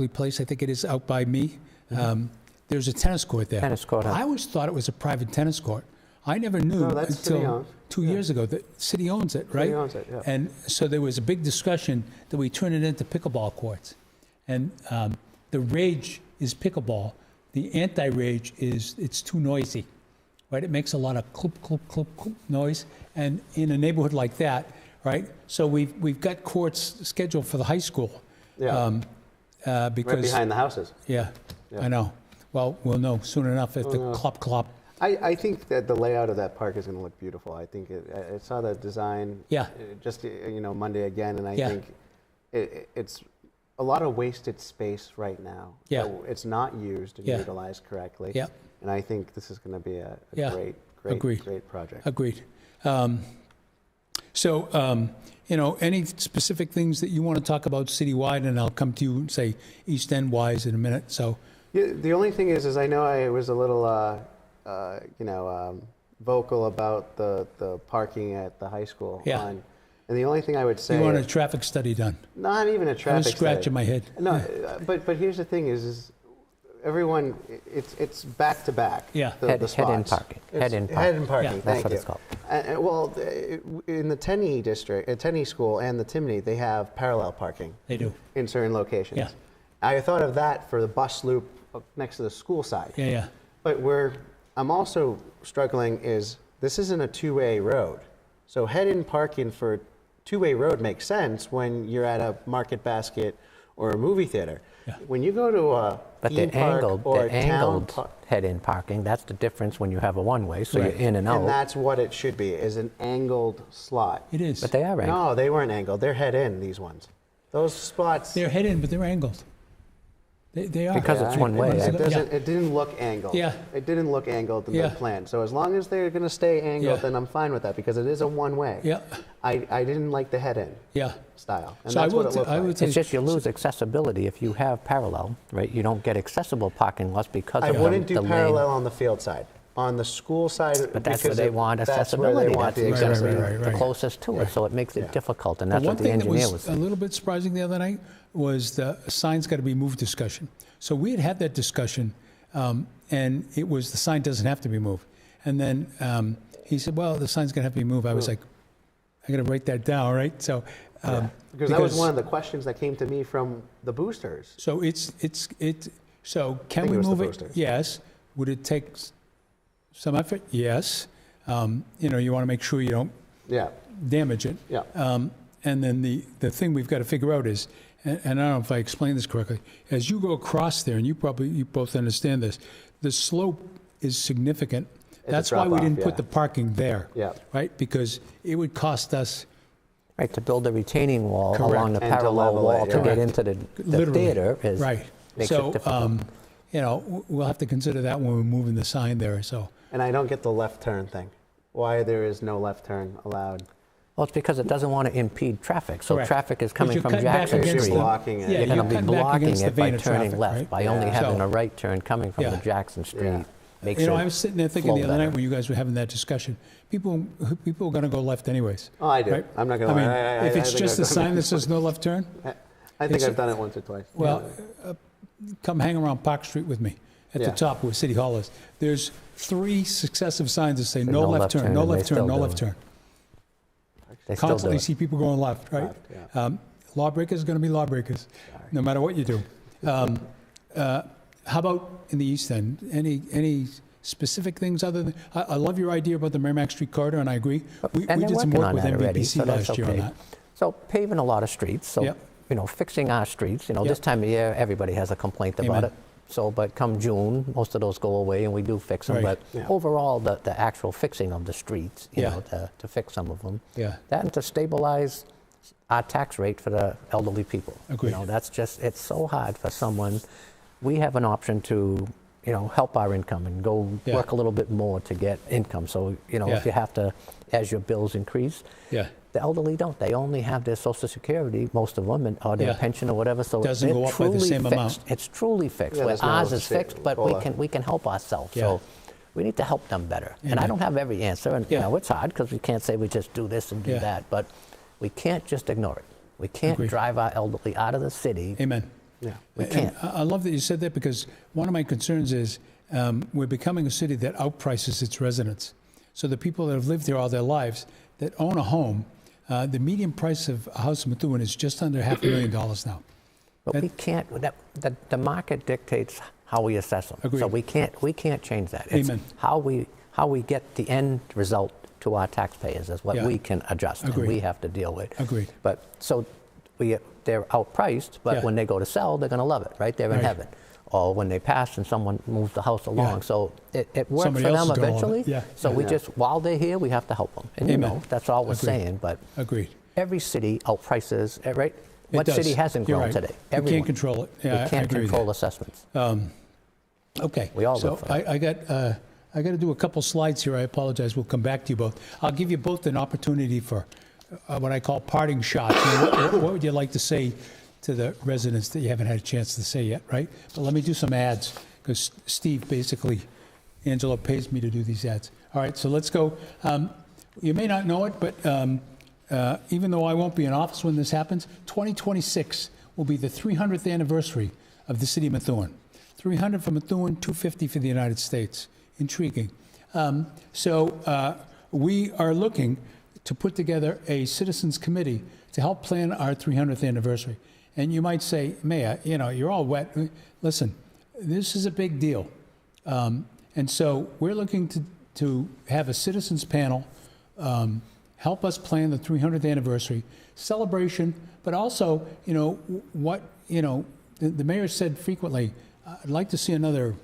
A: Place, I think it is out by me. There's a tennis court there.
C: Tennis court.
A: I always thought it was a private tennis court. I never knew until 2 years ago that the city owns it, right?
B: City owns it, yeah.
A: And so there was a big discussion that we turn it into pickleball courts. And the rage is pickleball. The anti-rage is it's too noisy, right? It makes a lot of clop, clop, clop, clop noise. And in a neighborhood like that, right? So we've got courts scheduled for the high school.
B: Yeah.
A: Because
B: Right behind the houses.
A: Yeah, I know. Well, we'll know soon enough if the clop, clop.
B: I think that the layout of that park is going to look beautiful. I think I saw the design just Monday again, and I think it's a lot of wasted space right now.
A: Yeah.
B: So it's not used and utilized correctly.
A: Yeah.
B: And I think this is going to be a great project.
A: Agreed. Any specific things that you want to talk about citywide, and I'll come to you and say East End wise in a minute. So.
B: Yeah, the only thing is I know I was a little, vocal about the parking at the high school.
A: Yeah.
B: And the only thing I would say,
A: You want a traffic study done?
B: not even a traffic
A: I was scratching
B: study.
A: my head.
B: No, but here's the thing is everyone, it's back to back.
A: Yeah.
B: The
C: Head-in
B: spots.
C: parking. Head-in
B: Head-in parking.
A: Yeah.
C: That's
B: Thank
C: what
B: you.
C: it's called.
B: Well, in the Tenney district, Tenney school and the Timney, they have parallel parking.
A: They do.
B: In certain locations.
A: Yeah.
B: I thought of that for the bus loop next to the school side.
A: Yeah.
B: But where I'm also struggling is this isn't a two-way road. So head-in parking for two-way road makes sense when you're at a Market Basket or a movie theater.
A: Yeah.
B: When you go to a
C: But
B: theme
C: the
B: park
C: angled,
B: or
C: the
B: a town
C: angled
B: park,
C: head-in parking, that's the difference when you have a one-way, so
A: Right.
C: you're in and out.
B: and that's what it should be, is an angled slot.
A: It is.
C: But they are angled.
B: No, they weren't angled. They're head-in, these ones. Those spots.
A: They're head in, but they're angled. They are.
C: Because it's one way.
B: It didn't look angled.
A: Yeah.
B: It didn't look angled in
A: Yeah.
B: the plan. So as long as they're going to stay angled,
A: Yeah.
B: then I'm fine with that because it is a one-way.
A: Yeah.
B: I didn't like the head-in
A: Yeah.
B: style. And
A: So
B: that's what it looked like.
A: say
C: It's just you lose accessibility if you have parallel, right? You don't get accessible parking lots because
B: I
C: of
B: wouldn't do
C: the lane.
B: parallel on the field side. On the school side,
C: But that's where
B: because
C: they want
B: that's where
C: accessibility.
B: they want the
C: That's
B: accessibility.
A: Right.
C: the closest to it, so it makes it difficult, and that's
A: But
C: what
A: one
C: the
A: thing that
C: engineer was
A: was a
C: saying.
A: little bit surprising the other night was the sign's got to be moved discussion. So we had that discussion, and it was the sign doesn't have to be moved. And then he said, well, the sign's going to have to be moved. I was like, I got to write that down, right? So
B: Because that was one of the questions that came to me from the boosters.
A: So so can
B: think
A: we
B: it was the
A: move it?
B: boosters.
A: Yes. Would it take some effort? Yes. You want to make sure you don't
B: Yeah,
A: damage it.
B: yeah.
A: And then the thing we've got to figure out is, and I don't know if I explained this correctly, as you go across there, and you both understand this, the slope is significant. That's why we
B: drop-off,
A: didn't put
B: yeah.
A: the parking there.
B: Yeah.
A: Right? Because it would cost us
C: Right, to build a retaining wall
A: Correct.
C: along the
B: And to
C: parallel
B: level it,
C: wall to
B: yeah.
C: get into the
A: literally
C: theater is,
A: right.
C: makes
A: So
C: it difficult.
A: we'll have to consider that when we're moving the sign there. So
B: And I don't get the left turn thing. Why there is no left turn allowed?
C: Well, it's because it doesn't want to impede traffic, so
A: Correct.
C: traffic is
A: Because
C: coming
A: you're
C: from
A: cutting back
C: Jackson
A: against
C: Street.
A: the-
B: Blocking it.
A: Yeah,
C: You're going to be
A: cutting back
C: blocking
A: against
C: it
A: the
C: by
A: vein of
C: turning
A: traffic,
C: left,
A: right?
C: by only
B: Yeah.
C: having
A: So-
C: a right turn coming from
A: Yeah.
C: the Jackson Street.
B: Yeah.
C: Makes
A: I
C: it
A: was sitting there thinking
C: flow
A: the other night
C: better.
A: when you guys were having that discussion, people are going to go left anyways.
B: Oh, I do.
A: Right?
B: I'm not
A: I
B: going to
A: mean,
B: lie.
A: if it's
B: think
A: just a
B: I've done
A: sign
B: it.
A: that says no left turn,
B: I think
A: it's-
B: I've done it once or twice.
A: well, come hang around Park Street with me at the
B: Yeah.
A: top where City Hall is. There's 3 successive signs that say
C: Say
A: no left turn, no
C: and they
A: left turn,
C: still
A: no
C: do
A: left
C: it.
A: turn.
C: They still do
A: Constantly
C: it.
A: see people going left, right?
B: Left,
A: Lawbreakers are going to be lawbreakers, no matter what you do. How about in the East End? Any specific things other than, I love your idea about the Merrimack Street corridor, and I agree. We
C: And they're
A: did some
C: working
A: work
C: on
A: with
C: that already,
A: MVPC
C: so that's
A: last year on
C: okay.
A: that.
C: So paving a lot of streets, so
A: Yep.
C: fixing our streets.
A: Yep.
C: This time of year, everybody has a complaint about
A: Amen.
C: it. So, but come June, most of those go away, and we do fix them.
A: Right.
C: But overall, the actual fixing of the streets,
A: Yeah.
C: to fix some of them,
A: Yeah.
C: that and to stabilize our tax rate for the elderly people.
A: Agreed.
C: That's just, it's so hard for someone. We have an option to, help our income and go
A: Yeah.
C: work a little bit more to get income. So,
A: Yeah.
C: if you have to, as your bills increase,
A: Yeah.
C: the elderly don't. They only have their Social Security, most of them, or their
A: Yeah.
C: pension or whatever. So
A: Doesn't
C: they're
A: go up by the
C: truly
A: same
C: fixed.
A: amount.
C: It's truly fixed.
B: Yeah,
C: Where
B: there's no
C: ours is
B: state
C: fixed, but
B: COLA.
C: we can help ourselves.
A: Yeah.
C: So we need to help them better. And
A: Amen.
C: I don't have every answer, and
A: Yeah.
C: it's hard because we can't say we just do this and do
A: Yeah.
C: that. But we can't just ignore it. We can't
A: Agreed.
C: drive our elderly out of the city.
A: Amen.
B: Yeah.
C: We
A: And
C: can't.
A: I love that you said that, because one of my concerns is we're becoming a city that outprices its residents. So the people that have lived here all their lives that own a home, the median price of a house in Methuen is just under $500,000 now.
C: But we can't. The market dictates how we assess them.
A: Agreed.
C: So we can't change that. It's
A: Amen.
C: how we get the end result to our taxpayers is what
A: Yeah.
C: we can adjust
A: Agreed.
C: and we have to deal with.
A: Agreed.
C: But so they're outpriced, but
A: Yeah.
C: when they go to sell, they're going to love it, right? They're in
A: Right.
C: heaven. Or when they pass and someone moves the house along.
A: Yeah.
C: So it works
A: Somebody
C: for
A: else
C: them
A: is gonna love it.
C: eventually.
A: Yeah.
C: So we
B: Yeah.
C: just, while they're here, we have to help them. And
A: Amen.
C: that's all we're
A: Agreed.
C: saying. But
A: Agreed.
C: every city outprices, right?
A: It
C: What
A: does.
C: city hasn't
A: You're
C: grown
A: right.
C: today?
A: You
C: Everyone.
A: can't control it. Yeah, I
C: We can't
A: agree with
C: control
A: you.
C: assessments.
A: Okay.
C: We all
A: so
C: live for that.
A: I got to do a couple slides here. I apologize. We'll come back to you both. I'll give you both an opportunity for what I call parting shots. What would you like to say to the residents that you haven't had a chance to say yet, right? But let me do some ads, because Steve, basically, Angelo pays me to do these ads. All right, so let's go. You may not know it, but even though I won't be in office when this happens, 2026 will be the 300th anniversary of the city of Methuen. 300 for Methuen, 250 for the United States. Intriguing. So we are looking to put together a citizens committee to help plan our 300th anniversary. And you might say, Mayor, you're all wet. Listen, this is a big deal. And so we're looking to have a citizens panel help us plan the 300th anniversary celebration, but also, the mayor said frequently, I'd like to see another,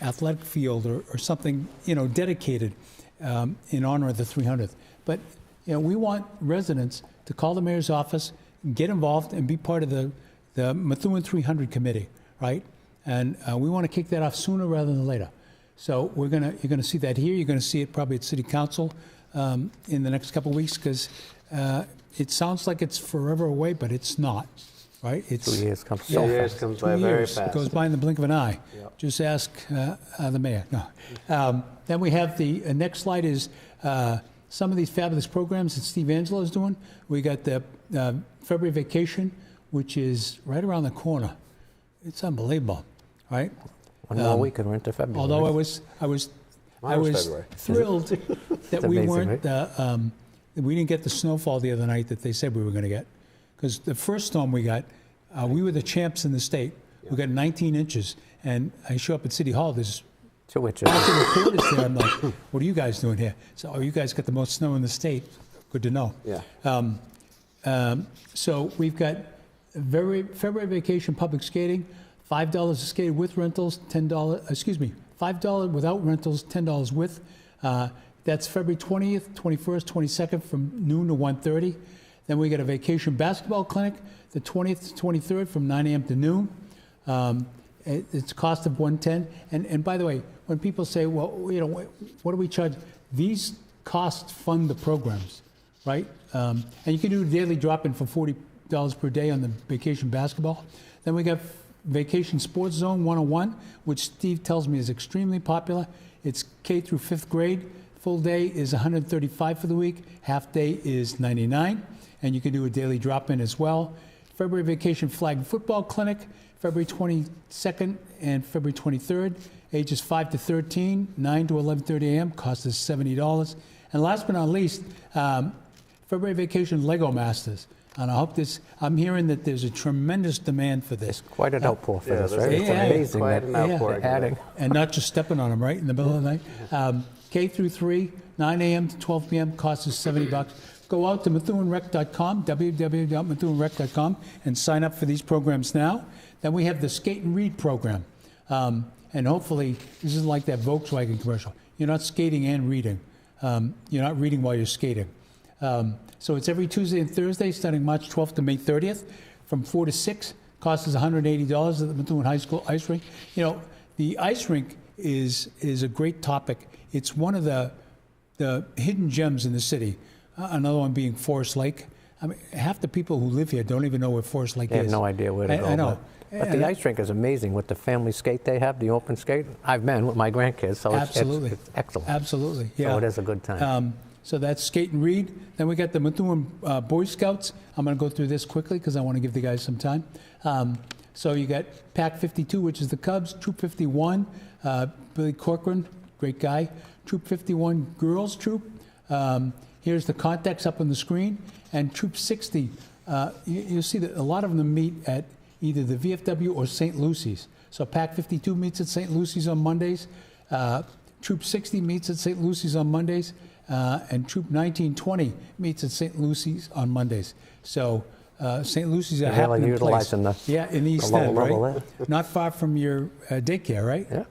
A: athletic field or something, dedicated in honor of the 300th. But, we want residents to call the mayor's office, get involved, and be part of the Methuen 300 committee, right? And we want to kick that off sooner rather than later. So you're gonna see that here. You're gonna see it probably at City Council in the next couple of weeks, because it sounds like it's forever away, but it's not, right? It's
C: 2 years comes so
B: 2 years
C: fast.
B: comes
A: 2
B: by very
A: years. It
B: fast.
A: goes by in the blink of an eye.
B: Yep.
A: Just ask the mayor. No. Then we have the next slide is some of these fabulous programs that Steve Angelo is doing. We got the February vacation, which is right around the corner. It's unbelievable, right?
C: One more week and we're into February.
A: Although I was
B: Mine was February.
A: thrilled that we
C: amazing,
A: weren't that we didn't get the snowfall the other night that they said we were going to get, because the first storm we got, we were the champs in the state. We got 19 inches, and I show up at City Hall. There's
C: 2 inches.
A: the reporters there. I'm like, what are you guys doing here? So, you guys got the most snow in the state. Good to know.
B: Yeah.
A: So we've got February vacation public skating, $5 a skate with rentals, $5 without rentals, $10 with. That's February 20th, 21st, 22nd from noon to 1:30. Then we got a vacation basketball clinic, the 20th to 23rd from 9 a.m. to noon. It's a cost of $110. And by the way, when people say, well, what do we charge? These costs fund the programs, right? And you can do a daily drop-in for $40 per day on the vacation basketball. Then we got Vacation Sports Zone 101, which Steve tells me is extremely popular. It's K through 5th grade. Full day is $135 for the week. Half day is $99. And you can do a daily drop-in as well. February Vacation Flag Football Clinic, February 22nd and February 23rd. Ages 5 to 13, 9 to 11:30 a.m. Cost is $70. And last but not least, February Vacation Lego Masters. And I hope I'm hearing that there's a tremendous demand for this.
C: Quite an outpour for this, right?
B: It's
C: amazing
B: quite an outpour.
C: adding.
A: And not just stepping on them, right, in the middle of the night. K through 3, 9 a.m. to 12 p.m., cost is $70. Go out to MethuenRec.com, www.MethuenRec.com, and sign up for these programs now. Then we have the Skate and Read program. And hopefully, this isn't like that Volkswagen commercial. You're not skating and reading. You're not reading while you're skating. So it's every Tuesday and Thursday, starting March 12th to May 30th, from 4 to 6. Cost is $180 at the Methuen High School ice rink. You know, the ice rink is a great topic. It's one of the hidden gems in the city. Another one being Forest Lake. I mean, half the people who live here don't even know where Forest Lake is.
C: They have no idea where to go.
A: I know.
C: But the ice rink is amazing with the family skate they have, the open skate. I've been with my grandkids, so it's excellent.
A: Absolutely, yeah.
C: So it is a good time.
A: So that's Skate and Read. Then we got the Methuen Boy Scouts. I'm going to go through this quickly because I want to give the guys some time. So you got Pack 52, which is the Cubs. Troop 51, Billy Corcoran, great guy. Troop 51, Girls Troop. Here's the contacts up on the screen. And Troop 60, you'll see that a lot of them meet at either the VFW or St. Lucy's. So Pack 52 meets at St. Lucy's on Mondays. Troop 60 meets at St. Lucy's on Mondays. And Troop 1920 meets at St. Lucy's on Mondays. So St. Lucy's is a happening place.
C: In the
A: in the East End, right? Not far from your daycare, right?
C: Yeah.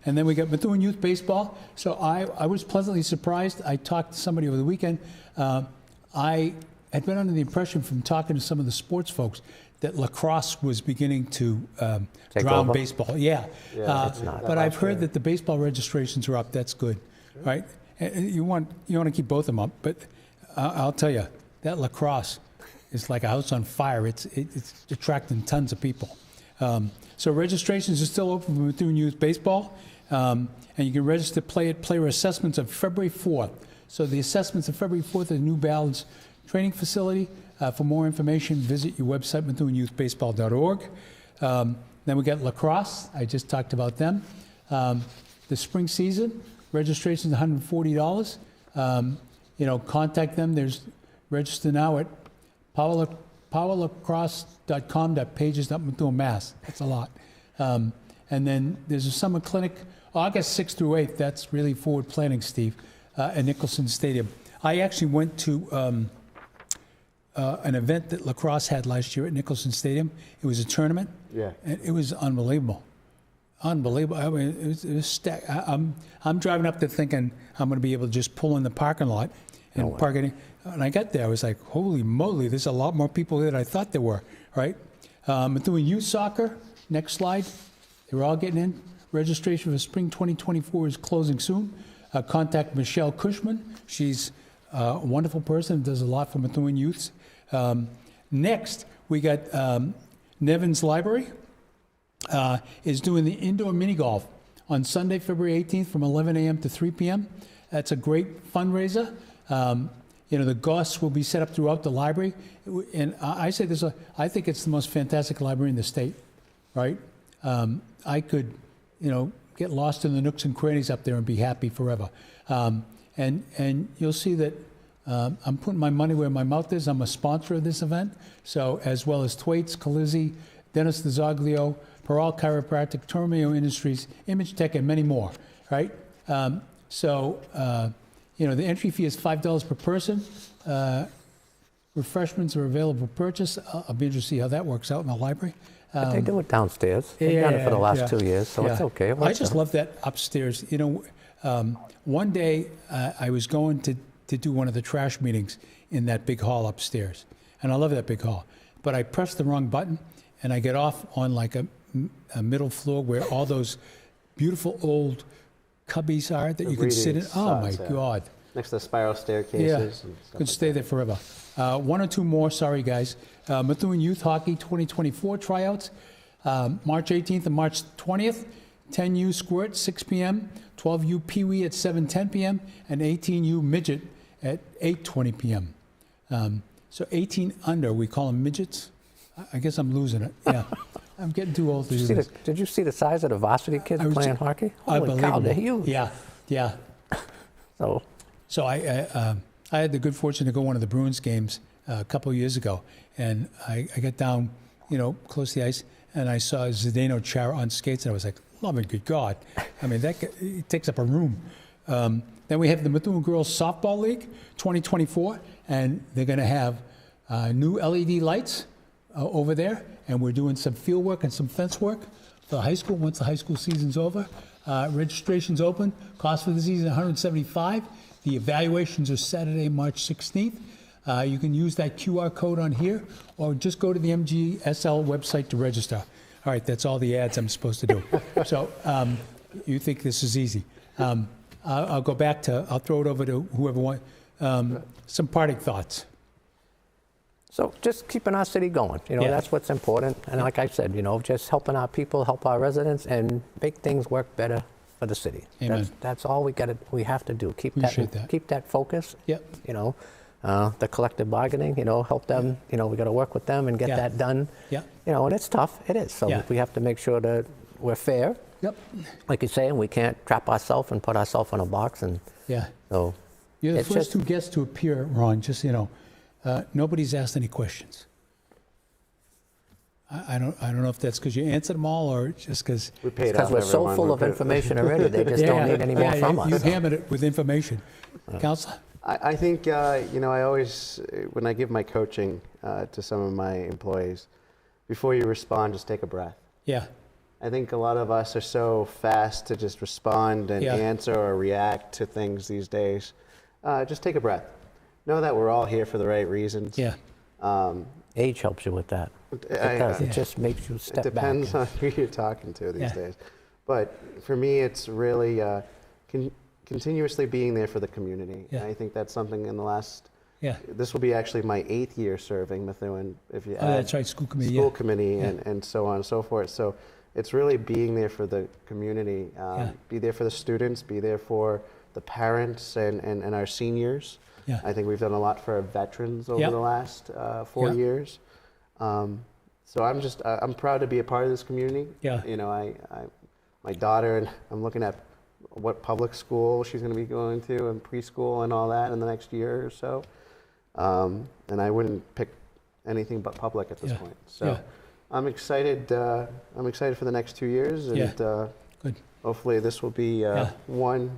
A: And then we got Methuen Youth Baseball. So I was pleasantly surprised. I talked to somebody over the weekend. I had been under the impression from talking to some of the sports folks that lacrosse was beginning to drown
C: over?
A: baseball. Yeah.
C: It's not.
A: But I've heard that the baseball registrations are up. That's good, right? And you want to keep both of them up. But I'll tell you, that lacrosse is like a house on fire. It's attracting tons of people. So registrations are still open for Methuen Youth Baseball. And you can register player assessments on February 4th. So the assessments of February 4th at the New Balance Training Facility. For more information, visit your website, MethuenYouthBaseball.org. Then we got lacrosse. I just talked about them. The spring season, registration is $140. Contact them. There's register now at powerlacrosse.com.pages.Methuen, Mass. That's a lot. And then there's a summer clinic, August 6th through 8th. That's really forward planning, Steve, at Nicholson Stadium. I actually went to an event that lacrosse had last year at Nicholson Stadium. It was a tournament.
B: Yeah.
A: And it was unbelievable. Unbelievable. I mean, it was stacked. I'm driving up there thinking I'm going to be able to just pull in the parking lot and park it in. And I got there, I was like, holy moly, there's a lot more people there than I thought there were, right? Doing youth soccer, next slide. They're all getting in. Registration for spring 2024 is closing soon. Contact Michelle Cushman. She's a wonderful person, does a lot for Methuen youths. Next, we got Nevin's Library is doing the indoor mini golf on Sunday, February 18th from 11 a.m. to 3 p.m. That's a great fundraiser. The GOS will be set up throughout the library. And I say this, I think it's the most fantastic library in the state, right? I could, get lost in the nooks and crannies up there and be happy forever. And you'll see that I'm putting my money where my mouth is. I'm a sponsor of this event. So as well as Thwaites, Calizzi, Dennis DiZoglio, Peral Chiropractic, Tormio Industries, Image Tech, and many more, right? The entry fee is $5 per person. Refreshments are available for purchase. I'll be interested to see how that works out in the library.
C: But they do it downstairs. They've done it for the last 2 years, so it's okay.
A: I just love that upstairs. One day I was going to do one of the trash meetings in that big hall upstairs. And I love that big hall. But I pressed the wrong button, and I get off on like a middle floor where all those beautiful old cubbies are that you can sit in. Oh, my God.
B: Next to the spiral staircases.
A: Yeah,
B: and stuff
A: could stay there forever. One or two more, sorry, guys. Methuen Youth Hockey 2024 tryouts, March 18th and March 20th. 10U Squirt, 6 p.m., 12U Pee-wee at 7:10 p.m., and 18U Midget at 8:20 p.m. So 18 under, we call them midgets. I guess I'm losing it. Yeah, I'm getting too old to do this.
C: Did you see the size of the varsity kids playing hockey? Holy cow, they're huge.
A: Yeah. So I had the good fortune to go one of the Bruins games a couple of years ago, and I got down, close to the ice, and I saw Zdeno Chara on skates, and I was like, loving good God. I mean, it takes up a room. Then we have the Methuen Girls Softball League 2024, and they're going to have new LED lights over there, and we're doing some field work and some fence work for the high school once the high school season's over. Registration's open. Cost for the season $175. The evaluations are Saturday, March 16th. You can use that QR code on here, or just go to the MGSL website to register. All right, that's all the ads I'm supposed to do. So you think this is easy. I'll go back to, I'll throw it over to whoever wants. Some parting thoughts.
C: So just keeping our city going, that's what's important. And like I said, just helping our people, help our residents, and make things work better for the city.
A: Amen.
C: That's all we have to do. Keep that focus.
A: Yep.
C: The collective bargaining, help them. We got to work with them and get that done.
A: Yeah.
C: And it's tough. It is. So we have to make sure that we're fair.
A: Yep.
C: Like you say, and we can't trap ourselves and put ourselves in a box. And so
A: you're the first two guests to appear, Ron. Just nobody's asked any questions. I don't know if that's because you answered them all, or just because
C: we're so full of information already. They just don't need any more from us.
A: You hammered it with information, Councilor.
B: I think I always, when I give my coaching to some of my employees, before you respond, just take a breath.
A: Yeah.
B: I think a lot of us are so fast to just respond and answer or react to things these days. Just take a breath. Know that we're all here for the right reasons.
A: Yeah.
C: Age helps you with that. It just makes you step back.
B: It depends on who you're talking to these days. But for me, it's really continuously being there for the community.
A: Yeah.
B: I think that's something in the last... This will be actually my 8th year serving Methuen, if you add
A: that's right, school committee.
B: School committee and so on and so forth. So it's really being there for the community. Be there for the students, be there for the parents and our seniors.
A: Yeah.
B: I think we've done a lot for our veterans over the last 4 years. So I'm proud to be a part of this community.
A: Yeah.
B: My daughter, and I'm looking at what public school she's going to be going to and preschool and all that in the next year or so. And I wouldn't pick anything but public at this point. So I'm excited. I'm excited for the next 2 years, and
A: Good.
B: Hopefully this will be one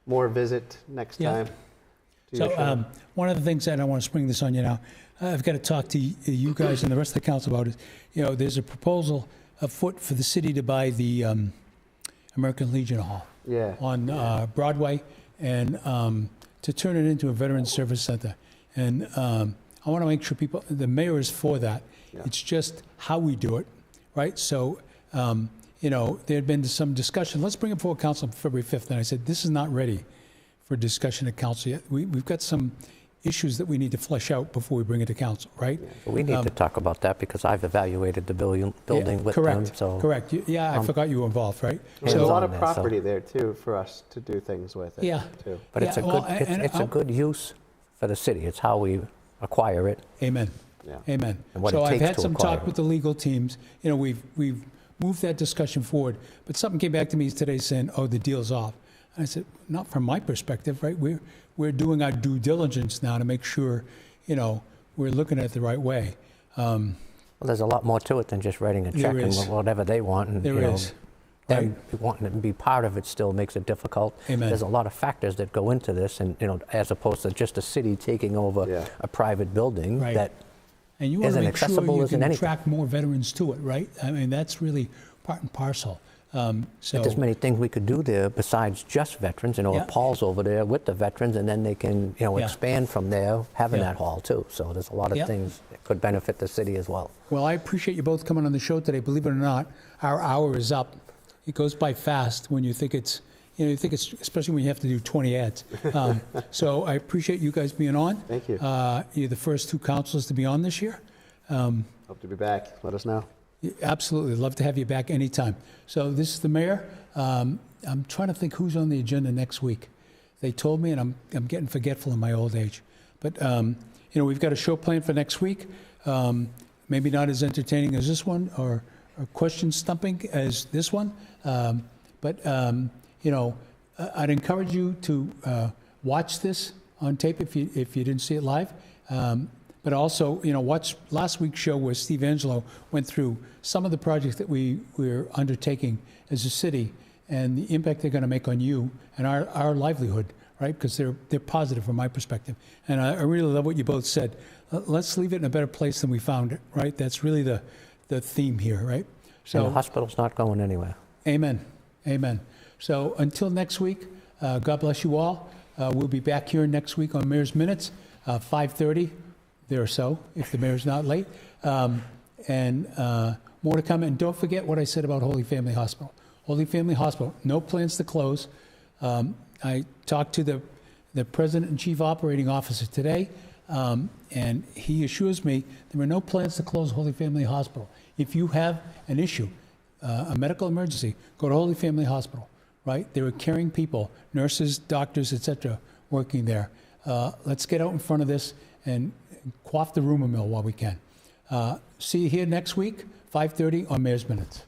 B: more visit next time.
A: So one of the things that I want to spring this on you now, I've got to talk to you guys and the rest of the council about is, there's a proposal afoot for the city to buy the American Legion Hall on Broadway, and to turn it into a Veterans Service Center. And I want to make sure the mayor is for that. It's just how we do it, right? So, there had been some discussion. Let's bring it before council on February 5th. And I said, this is not ready for discussion at council yet. We've got some issues that we need to flesh out before we bring it to council, right?
C: Well, we need to talk about that because I've evaluated the building with them. So
A: correct. I forgot you were involved, right?
B: There's a lot of property there too for us to do things with. Too.
C: But it's a good use for the city. It's how we acquire it.
A: Amen.
B: Yeah.
A: Amen.
C: And
A: so I've had some talk with the legal teams. We've moved that discussion forward, but something came back to me today saying, "Oh, the deal's off." I said, not from my perspective, right? We're doing our due diligence now to make sure, we're looking at it the right way.
C: Well, there's a lot more to it than just writing a check and whatever they want. And,
A: there is.
C: Them wanting to be part of it still makes it difficult.
A: Amen.
C: There's a lot of factors that go into this, and as opposed to just a city taking over a private building that
A: and you want to
C: isn't
A: make
C: accessible
A: sure you
C: as
A: can
C: anything.
A: attract more veterans to it, right? I mean, that's really part and parcel.
C: But there's many things we could do there besides just veterans. Paul's over there with the veterans, and then they can, expand from there, having that hall too. So there's a lot of things that could benefit the city as well.
A: Well, I appreciate you both coming on the show today. Believe it or not, our hour is up. It goes by fast when you think it's, especially when you have to do 20 ads. So I appreciate you guys being on.
B: Thank you.
A: You're the first two councilors to be on this year.
B: Hope to be back. Let us know.
A: Absolutely. Love to have you back anytime. So this is the mayor. I'm trying to think who's on the agenda next week. They told me, and I'm getting forgetful in my old age. But, we've got a show planned for next week. Maybe not as entertaining as this one or question stumping as this one. But I'd encourage you to watch this on tape if you didn't see it live. But but also, watch last week's show where Steve Angelo went through some of the projects that we're undertaking as a city and the impact they're going to make on you and our livelihood, right? Because they're positive from my perspective. And I really love what you both said. Let's leave it in a better place than we found it, right? That's really the theme here, right? So
C: and the hospital's not going anywhere.
A: Amen. Amen. So until next week, God bless you all. We'll be back here next week on Mayor's Minutes, 5:30 there or so, if the mayor's not late. And more to come. And don't forget what I said about Holy Family Hospital. Holy Family Hospital, no plans to close. I talked to the President and Chief Operating Officer today, and he assures me there are no plans to close Holy Family Hospital. If you have an issue, a medical emergency, go to Holy Family Hospital, right? There are caring people, nurses, doctors, etc., working there. Let's get out in front of this and quaff the rumor mill while we can. See you here next week, 5:30 on Mayor's Minutes.